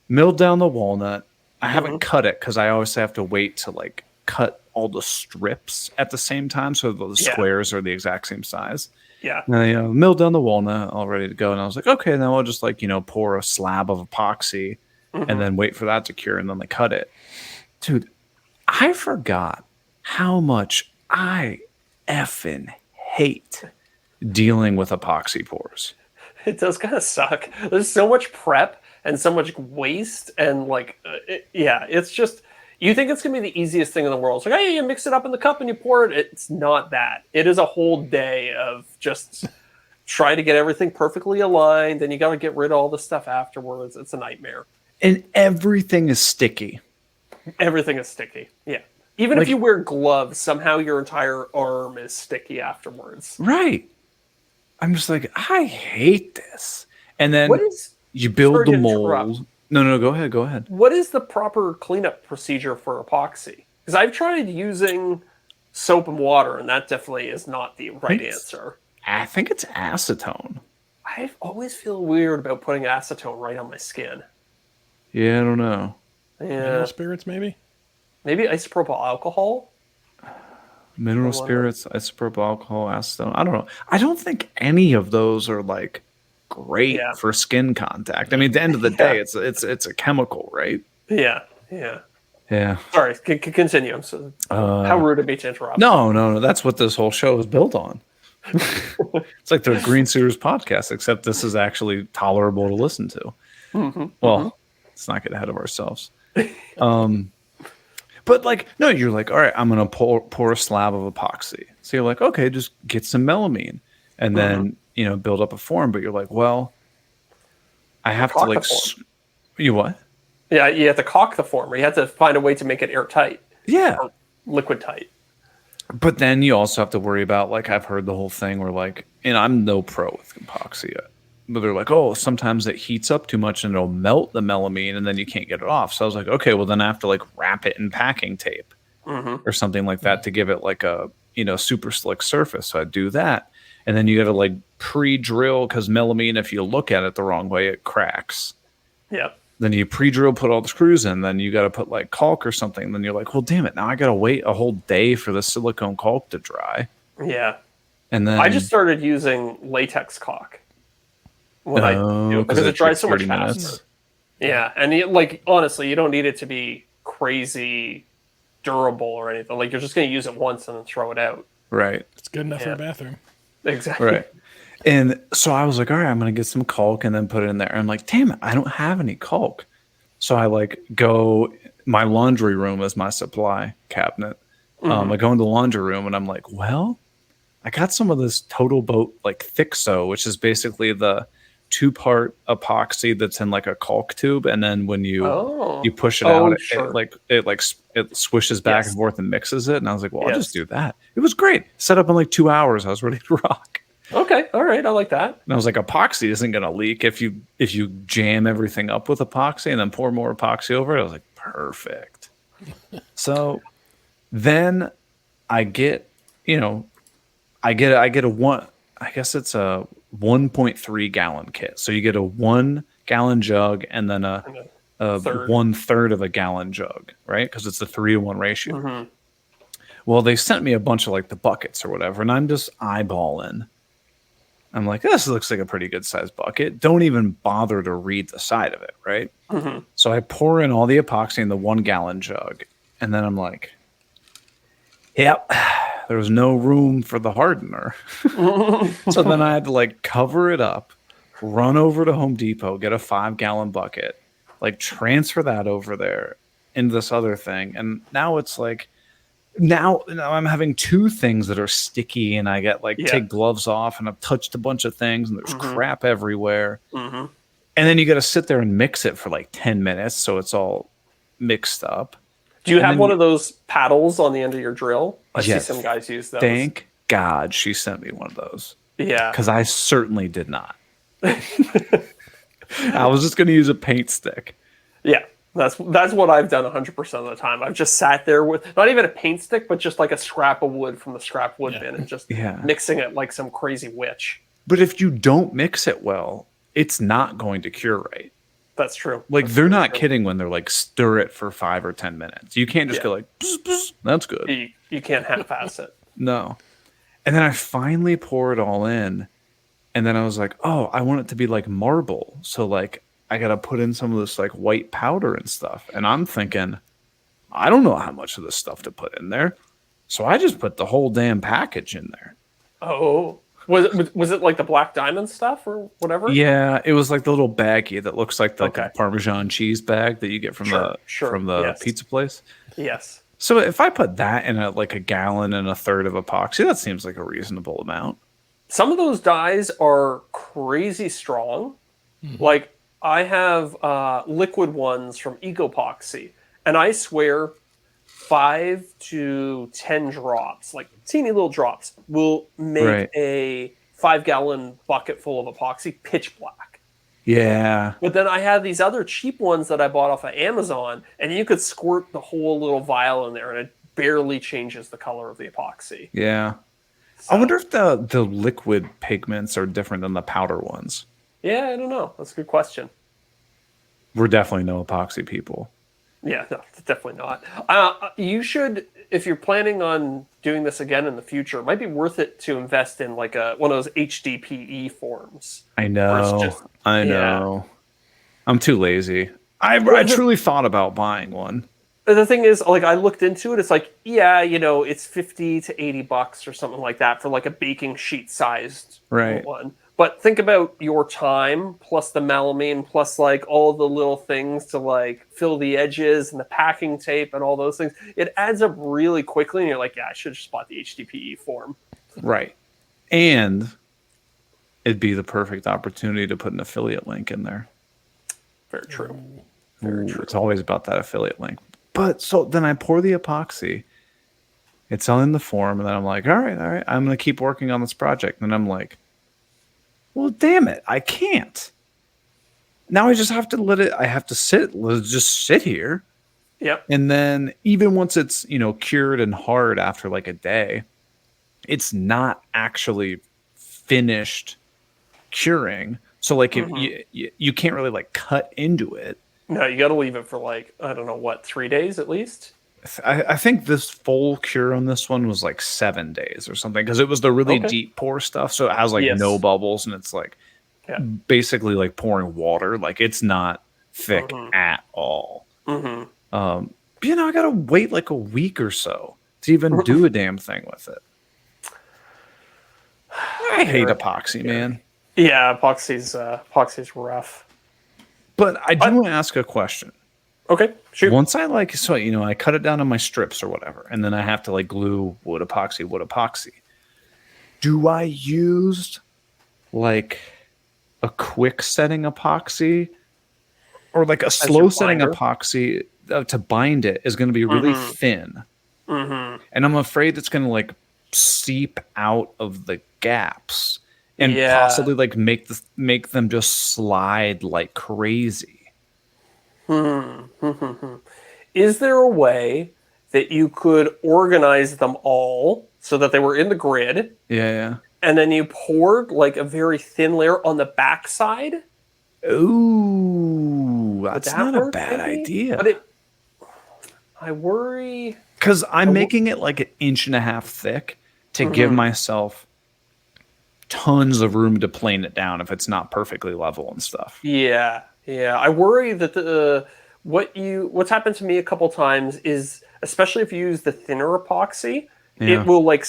milled down the walnut. I haven't cut it because I always have to wait to like cut all the strips at the same time, so the squares are the exact same size. Yeah. And I milled down the walnut, all ready to go, and I was like, okay, then I'll just like pour a slab of epoxy, and then wait for that to cure, and then like cut it. Dude, I forgot how much I effing hate dealing with epoxy pores. It does kind of suck. There's so much prep and so much waste, and like, it's just, you think it's gonna be the easiest thing in the world. It's like, hey, you mix it up in the cup and you pour it. It's not that. It is a whole day of just try to get everything perfectly aligned, and you got to get rid of all the stuff afterwards. It's a nightmare. And everything is sticky. Everything is sticky. Yeah. Even if you wear gloves, somehow your entire arm is sticky afterwards. Right. I'm just like, I hate this. And then you build sorry the to mold. interrupt. No, go ahead. What is the proper cleanup procedure for epoxy? Because I've tried using soap and water, and that definitely is not the right answer. I think it's acetone. I always feel weird about putting acetone right on my skin. Yeah, I don't know. Yeah. Mineral spirits, maybe? Maybe isopropyl alcohol? Mineral spirits, isopropyl alcohol, acetone. I don't know. I don't think any of those are like great for skin contact. I mean, at the end of the day, it's a chemical, right? Yeah. Sorry, continue. I'm so, how rude of me to interrupt. No. That's what this whole show is built on. It's like the Green Sears podcast, except this is actually tolerable to listen to. Let's not get ahead of ourselves. But like, no, you're like, all right, I'm gonna pour a slab of epoxy. So you're like, okay, just get some melamine, and then build up a form. But you're like, well, I have to like, you what? Yeah, you have to caulk the form, or you have to find a way to make it airtight. Yeah, or liquid tight. But then you also have to worry about, like, I've heard the whole thing where, like, and I'm no pro with epoxy, but they're like, oh, sometimes it heats up too much and it'll melt the melamine and then you can't get it off. So I was like, okay, well, then I have to, like, wrap it in packing tape or something like that to give it, like, a, super slick surface. So I do that. And then you got to, like, pre-drill, because melamine, if you look at it the wrong way, it cracks. Yep. Then you pre-drill, put all the screws in. Then you got to put like caulk or something. Then you're like, well, damn it. Now I got to wait a whole day for the silicone caulk to dry. Yeah. And then I just started using latex caulk when I do it, because it dries so much faster. Yeah. And honestly, you don't need it to be crazy durable or anything. Like, you're just going to use it once and then throw it out. Right. It's good enough for a bathroom. Exactly. Right. And so I was like, all right, I'm going to get some caulk and then put it in there. And I'm like, damn it, I don't have any caulk. So I like go, my laundry room is my supply cabinet. I go into the laundry room and I'm like, well, I got some of this Total Boat like Thixo, which is basically the 2-part epoxy that's in like a caulk tube. And then when you push it out, sure. it swishes back Yes. and forth and mixes it. And I was like, well, I'll Yes. just do that. It was great. Set up in like 2 hours. I was ready to rock. Okay. All right. I like that. And I was like, epoxy isn't going to leak if you jam everything up with epoxy and then pour more epoxy over it. I was like, perfect. So then I get, I get a one. I guess it's a 1.3 gallon kit. So you get a 1 gallon jug and then a third. 1/3 of a gallon jug, right? Because it's a 3-to-1 ratio. Well, they sent me a bunch of like the buckets or whatever, and I'm just eyeballing. I'm like, this looks like a pretty good sized bucket. Don't even bother to read the side of it, right? So I pour in all the epoxy in the 1 gallon jug, and then I'm like, yep, there was no room for the hardener. So then I had to like cover it up, run over to Home Depot, get a 5-gallon bucket, like transfer that over there into this other thing. And now it's like, now I'm having 2 things that are sticky, and I get like take gloves off, and I've touched a bunch of things, and there's crap everywhere. And then you got to sit there and mix it for like 10 minutes, so it's all mixed up. Do you have one of those paddles on the end of your drill? I see some guys use those. Thank God she sent me one of those. Yeah. Because I certainly did not. I was just going to use a paint stick. Yeah. That's what I've done 100% of the time. I've just sat there with not even a paint stick, but just like a scrap of wood from the scrap wood bin and just mixing it like some crazy witch. But if you don't mix it well, it's not going to cure right. That's true. Like they're not kidding when they're like stir it for 5 or 10 minutes. You can't just go like, bzz, bzz. That's good. You can't half-ass it. No. And then I finally pour it all in. And then I was like, oh, I want it to be like marble. So like I got to put in some of this like white powder and stuff. And I'm thinking, I don't know how much of this stuff to put in there. So I just put the whole damn package in there. Oh, was it like the black diamond stuff or whatever? Yeah, it was like the little baggie that looks like the Parmesan cheese bag that you get from the pizza place. Yes. So if I put that in like a gallon and 1/3 of epoxy, that seems like a reasonable amount. Some of those dyes are crazy strong. Like I have liquid ones from Ecopoxy, and I swear 5 to 10 drops, like teeny little drops, will make a 5-gallon bucket full of epoxy pitch black. Yeah. But then I have these other cheap ones that I bought off of Amazon, and you could squirt the whole little vial in there, and it barely changes the color of the epoxy. Yeah. So, I wonder if the liquid pigments are different than the powder ones. Yeah, I don't know. That's a good question. We're definitely no epoxy people. Yeah, no, definitely not. You should, if you're planning on doing this again in the future, it might be worth it to invest in like one of those HDPE forms. I know. I know. I'm too lazy. I truly thought about buying one. The thing is, like, I looked into it. It's like, yeah, it's $50 to $80 or something like that for like a baking sheet sized one. But think about your time plus the melamine plus like all the little things to like fill the edges and the packing tape and all those things. It adds up really quickly, and you're like, yeah, I should have just bought the HDPE form. Right. And it'd be the perfect opportunity to put an affiliate link in there. Very true. Very true. It's always about that affiliate link. But so then I pour the epoxy. It's all in the form, and then I'm like, all right, I'm going to keep working on this project. And I'm like, well, damn it, I can't. Now I just have to let it just sit here. Yep. And then even once it's, cured and hard after like a day, it's not actually finished curing. So like if you can't really like cut into it. No, you got to leave it for like, I don't know, 3 days at least? I think this full cure on this one was like 7 days or something, because it was the really deep pour stuff. So it has like no bubbles, and it's like basically like pouring water. Like it's not thick at all. But, I got to wait like a week or so to even do a damn thing with it. I hate epoxy, man. Yeah, epoxy's rough. But I do want to ask a question. Okay, shoot. Once I I cut it down on my strips or whatever, and then I have to like glue wood epoxy. Do I use like a quick setting epoxy or like a slow setting epoxy to bind it is going to be really thin. And I'm afraid it's going to like seep out of the gaps and possibly like make them just slide like crazy. Is there a way that you could organize them all so that they were in the grid? Yeah. And then you poured like a very thin layer on the backside? Ooh, that's that not a work, bad maybe? idea. But I worry. Because I'm making it like 1.5 inches thick to give myself tons of room to plane it down if it's not perfectly level and stuff. Yeah. I worry that what's happened to me a couple times is, especially if you use the thinner epoxy, it will like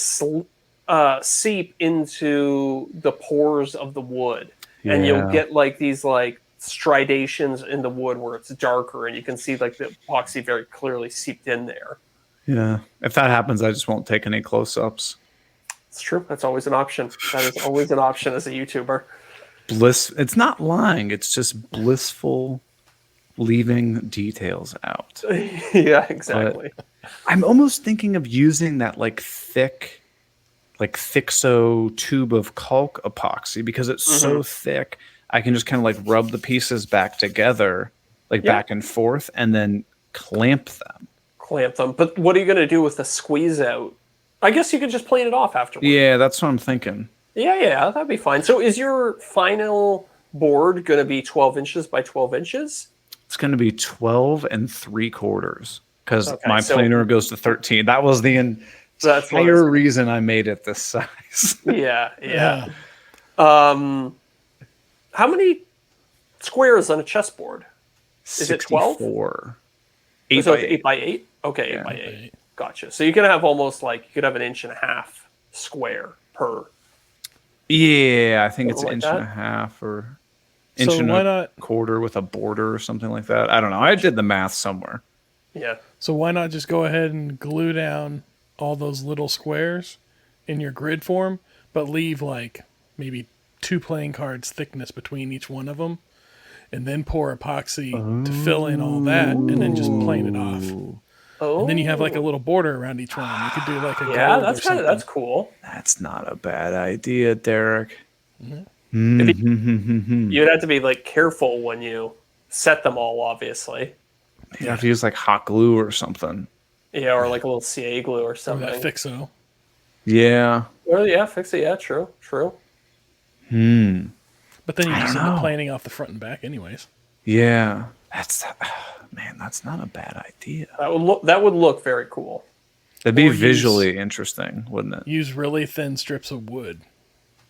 seep into the pores of the wood, and you'll get like these like striations in the wood where it's darker, and you can see like the epoxy very clearly seeped in there. Yeah, if that happens, I just won't take any close-ups. It's true. That's always an option. That is always an option as a YouTuber. It's not lying. It's just blissful leaving details out. Yeah, exactly. But I'm almost thinking of using that like Thixo tube of caulk epoxy because it's so thick. I can just kind of like rub the pieces back together, like back and forth, and then clamp them. But what are you going to do with the squeeze out? I guess you could just plane it off afterwards. Yeah, that's what I'm thinking. Yeah, that'd be fine. So is your final board going to be 12 inches by 12 inches? It's going to be 12 3/4 because my planer goes to 13. That was the entire reason I made it this size. Yeah. How many squares on a chessboard? Is it 12? 64. 8 by 8? Okay, 8 by 8. Gotcha. So you could have almost like, you could have 1.5 inches square per. Yeah, I think it's like 1.5 inches or So 1.25 with a border or something like that. I don't know. I did the math somewhere. Yeah. So why not just go ahead and glue down all those little squares in your grid form, but leave like maybe 2 playing cards thickness between each one of them, and then pour epoxy to fill in all that, and then just plane it off. Oh. And then you have like a little border around each one. You could do like a Yeah, that's cool. That's not a bad idea, Derek. You'd have to be like careful when you set them all, obviously. You have to use like hot glue or something. Yeah, or like a little CA glue or or something. that Fixo. Yeah. Well, yeah, fix it. Yeah, true. But then you just end up planing off the front and back anyways. Yeah. That's not a bad idea. That would look very cool. That'd be visually interesting, wouldn't it? Use really thin strips of wood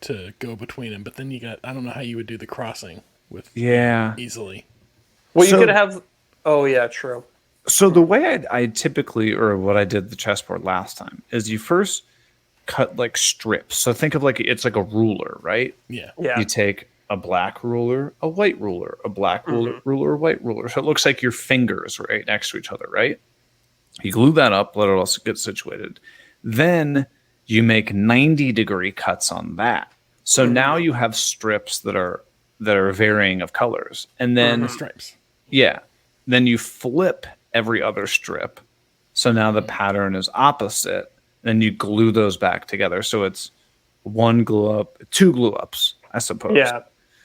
to go between them, but then I don't know how you would do the crossing with easily. Well, you could have. Oh yeah, true. So the way I typically, or what I did the chessboard last time, is you first cut like strips. So think of like it's like a ruler, right? Yeah. You take a black ruler, a white ruler, a black ruler, a white ruler. So it looks like your fingers right next to each other, right? You glue that up, let it also get situated. Then you make 90-degree cuts on that. So now you have strips that are varying of colors. And then stripes. Yeah. Then you flip every other strip. So now the pattern is opposite. Then you glue those back together. So it's 1 glue up, 2 glue ups, I suppose. Yeah.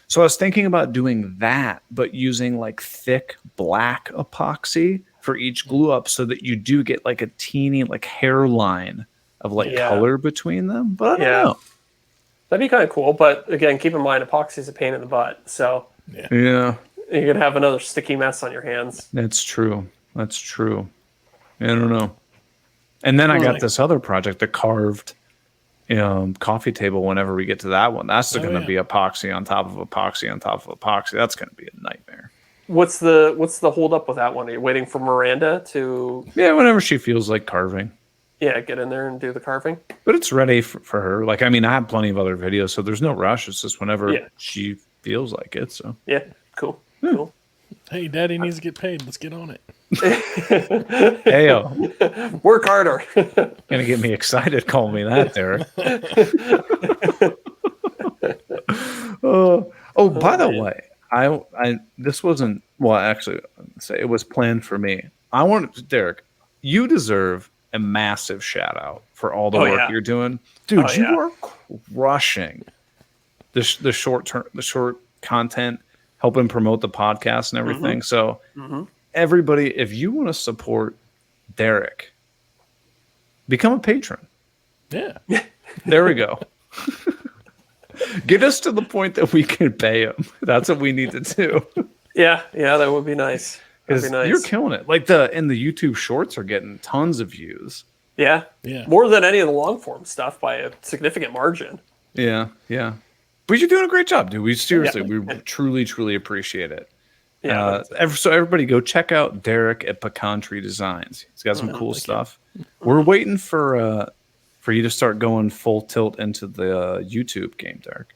So I was thinking about doing that, but using like thick black epoxy for each glue up so that you do get like a teeny like hairline of like color between them. But I don't know. That'd be kind of cool. But again, keep in mind, epoxy is a pain in the butt. So Yeah. you're going to have another sticky mess on your hands. That's true. I don't know. And then I got this other project, the carved coffee table. Whenever we get to that one, that's going to be epoxy on top of epoxy on top of epoxy. That's going to be a nightmare. What's the hold up with that one? Are you waiting for Miranda to? Yeah, whenever she feels like carving. Yeah, get in there and do the carving. But it's ready for her. Like, I mean, I have plenty of other videos, so there's no rush. It's just whenever she feels like it. So Yeah, cool. Cool. Hey, Daddy needs to get paid. Let's get on it. Heyo, Work harder. gonna get me excited calling me that, Derek. By the way, I this wasn't actually say it was planned for me. I wanted Derek, you deserve a massive shout out for all the work you're doing, dude. You are crushing the short content, helping promote the podcast and everything. So everybody, if you want to support Derek, become a patron. Yeah. There we go. Get us to the point that we can pay him. That's what we need to do. Yeah, that would be nice. That'd be nice. You're killing it. Like the YouTube shorts are getting tons of views. Yeah. More than any of the long form stuff by a significant margin. Yeah. But you're doing a great job, dude. We truly appreciate it. Yeah. So everybody go check out Derek at Pecan Tree Designs. He's got some cool stuff. We're waiting for you to start going full tilt into the YouTube game, Derek.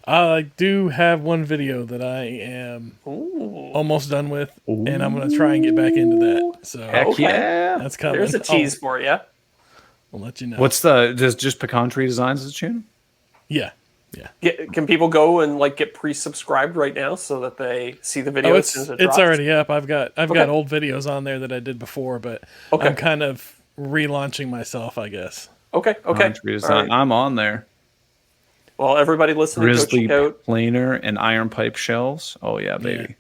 I do have one video that I am almost done with, and I'm going to try and get back into that. So Heck yeah. that's coming. There's a tease for you. I'll let you know. What's does just Pecan Tree Designs as a channel? Yeah. Can people go and get pre-subscribed right now so that they see the video? It's already up. I've got old videos on there that I did before, but I'm kind of relaunching myself, I guess. Okay. Tree Design. Right. I'm on there. Well, everybody listening, Grizzly go check out planer and iron pipe shells. Oh yeah, baby.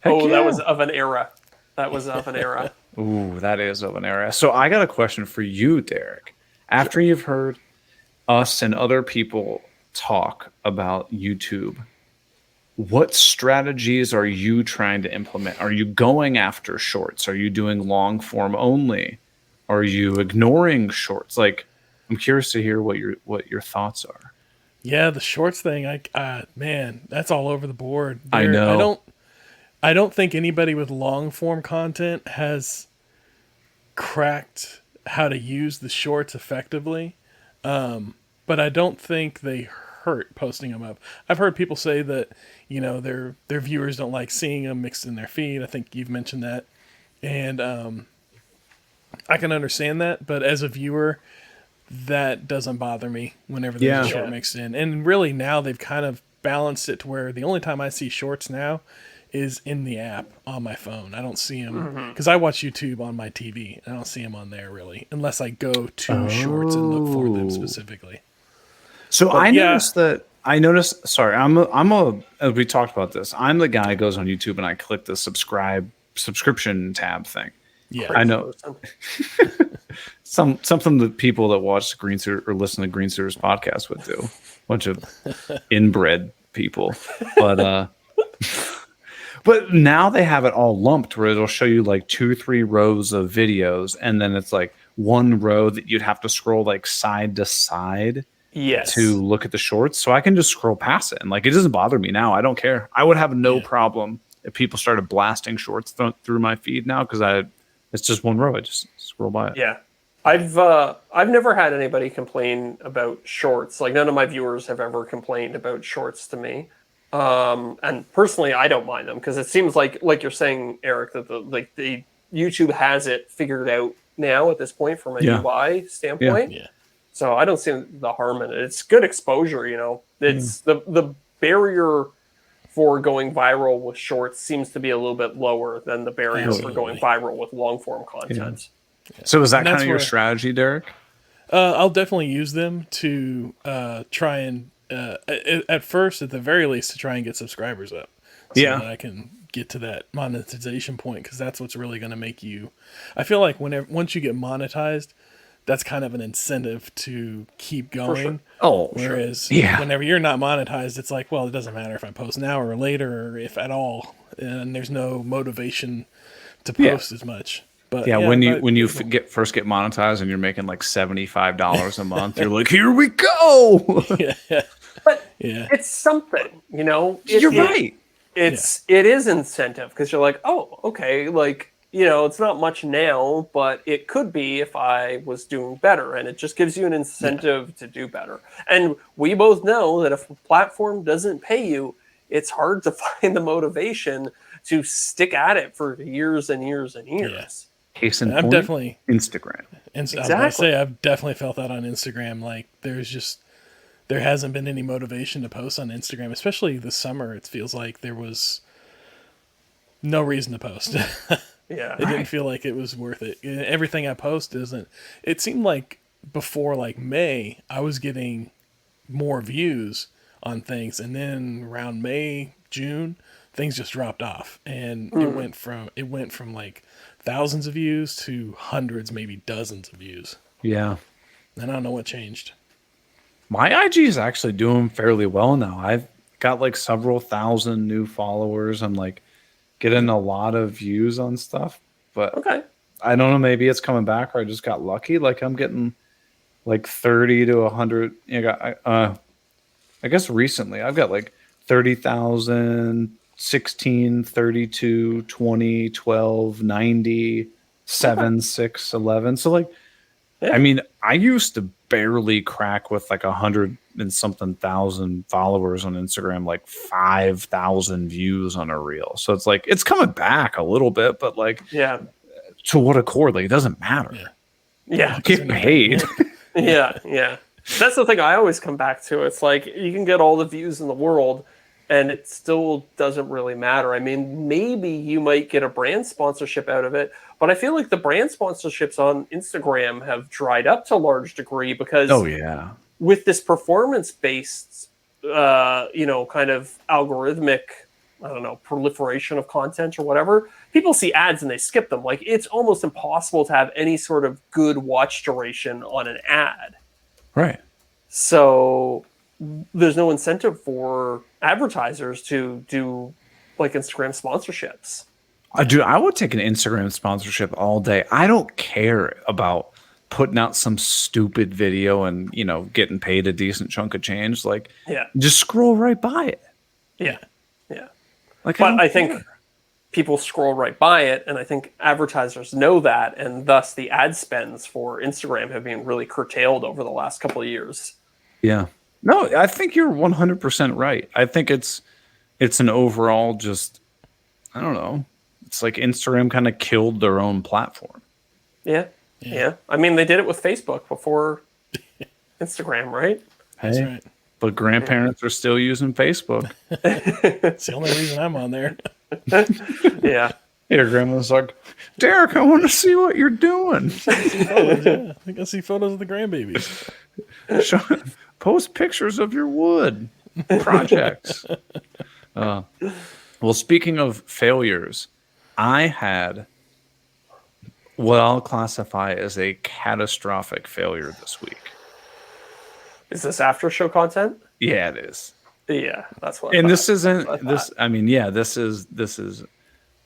Yeah. That was of an era. Ooh, that is of an era. So I got a question for you, Derek. After you've heard us and other people talk about YouTube, what strategies are you trying to implement? Are you going after shorts? Are you doing long form only? Are you ignoring shorts? Like, I'm curious to hear what your thoughts are. Yeah, the shorts thing, man, that's all over the board. I know. I don't think anybody with long form content has cracked how to use the shorts effectively. But I don't think they hurt posting them up. I've heard people say that, their viewers don't like seeing them mixed in their feed. I think you've mentioned that. And I can understand that, but as a viewer, that doesn't bother me whenever there's a short mixed in. And really now they've kind of balanced it to where the only time I see shorts now is in the app on my phone. I don't see them because I watch YouTube on my TV. I don't see them on there really, unless I go to shorts and look for them specifically. So but I noticed. Sorry, as we talked about this, I'm the guy who goes on YouTube and I click the subscription tab thing. Yeah, I know. Something that people that watch Green Sears or listen to Green Sears podcast would do. Bunch of inbred people, but now they have it all lumped where it'll show you like 2-3 rows of videos, and then it's like one row that you'd have to scroll like side to side. Yes. To look at the shorts, so I can just scroll past it, and like it doesn't bother me now. I don't care. I would have no problem if people started blasting shorts through my feed now because it's just one row. I just scroll by it. Yeah, I've never had anybody complain about shorts. Like none of my viewers have ever complained about shorts to me. And personally, I don't mind them because it seems like you're saying, Eric, that the YouTube has it figured out now at this point from a UI standpoint. Yeah. So I don't see the harm in it. It's good exposure, It's the barrier for going viral with shorts seems to be a little bit lower than the barrier for going viral with long form content. Yeah. So is that kind of your strategy, Derek? I'll definitely use them to try and at first, at the very least, to try and get subscribers up. So that I can get to that monetization point because that's what's really going to make you. I feel like once you get monetized, that's kind of an incentive to keep going. Sure. Oh, whereas whenever you're not monetized, it's like, well, it doesn't matter if I post now or later, or if at all, and there's no motivation to post as much. But when you first get monetized and you're making like $75 a month, you're like, here we go. But it's something, You're right. It is incentive because you're like, oh, okay, like it's not much now, but it could be if I was doing better. And it just gives you an incentive to do better. And we both know that if a platform doesn't pay you, it's hard to find the motivation to stick at it for years and years and years. Case in I'm point, definitely Instagram. Exactly. I've definitely felt that on Instagram. Like there hasn't been any motivation to post on Instagram, especially this summer. It feels like there was no reason to post. Yeah. It didn't feel like it was worth it. Everything I post isn't. It seemed like before like May, I was getting more views on things, and then around May, June, things just dropped off, and it went from like thousands of views to hundreds, maybe dozens of views. Yeah. And I don't know what changed. My IG is actually doing fairly well now. I've got like several thousand new followers. I'm like getting a lot of views on stuff, but Okay. I don't know. Maybe it's coming back, or I just got lucky. Like I'm getting like 30 to 100. I guess recently I've got like 30,000, 16, 32, 20, 12, 90, 7, 6, 11. So like, I mean, I used to barely crack with like 100 and something thousand followers on Instagram, like 5,000 views on a reel. So it's like, it's coming back a little bit, but like, to what accord? Like, it doesn't matter. Yeah. Get paid. Yeah. That's the thing I always come back to. It's like you can get all the views in the world and it still doesn't really matter. I mean, maybe you might get a brand sponsorship out of it, but I feel like the brand sponsorships on Instagram have dried up to a large degree because with this performance-based, kind of algorithmic, I don't know, proliferation of content or whatever, people see ads and they skip them. Like, it's almost impossible to have any sort of good watch duration on an ad. Right. So there's no incentive for advertisers to do like Instagram sponsorships. I would take an Instagram sponsorship all day. I don't care about putting out some stupid video and, getting paid a decent chunk of change. Like, just scroll right by it. Yeah. Like, but I think people scroll right by it, and I think advertisers know that, and thus the ad spends for Instagram have been really curtailed over the last couple of years. Yeah. No, I think you're 100% right. I think it's an overall just, I don't know. It's like Instagram kind of killed their own platform. Yeah. I mean, they did it with Facebook before Instagram, right? Hey, That's right. But grandparents are still using Facebook. It's the only reason I'm on there. Yeah. Your grandma's like, Derek, I want to see what you're doing. I think I see photos of the grandbabies. Post pictures of your wood projects. Well, speaking of failures, I had what I'll classify as a catastrophic failure this week. Is this after show content? Yeah, it is. Yeah, that's what. And this isn't this. I mean, yeah, this is.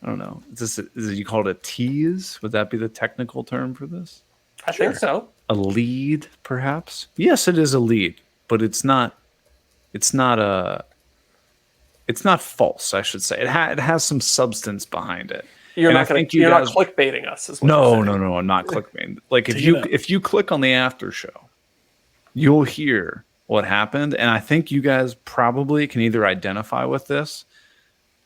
I don't know. Is you call it a tease? Would that be the technical term for this? I think so. A lead, perhaps. Yes, it is a lead, but it's not. It's not false. I should say it has some substance behind it. You're not clickbaiting us, is what you're saying. No. I'm not clickbaiting. Like if you click on the after show, you'll hear what happened, and I think you guys probably can either identify with this,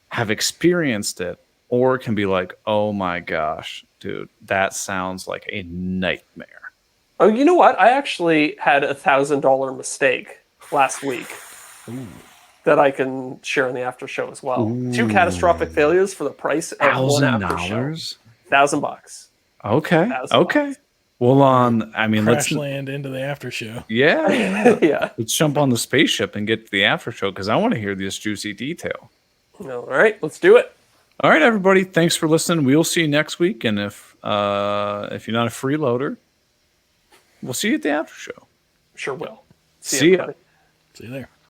have experienced it, or can be like, "Oh my gosh, dude, that sounds like a nightmare." Oh, you know what? I actually had $1,000 mistake last week that I can share in the after show as well. Ooh. 2 catastrophic failures for the price of one after show. $1,000. Okay. Okay. Well, let's land into the after show. Yeah. Yeah. Let's jump on the spaceship and get to the after show because I want to hear this juicy detail. All right, let's do it. All right, everybody. Thanks for listening. We'll see you next week, and if you're not a freeloader, we'll see you at the after show. Sure will. See ya. See you there.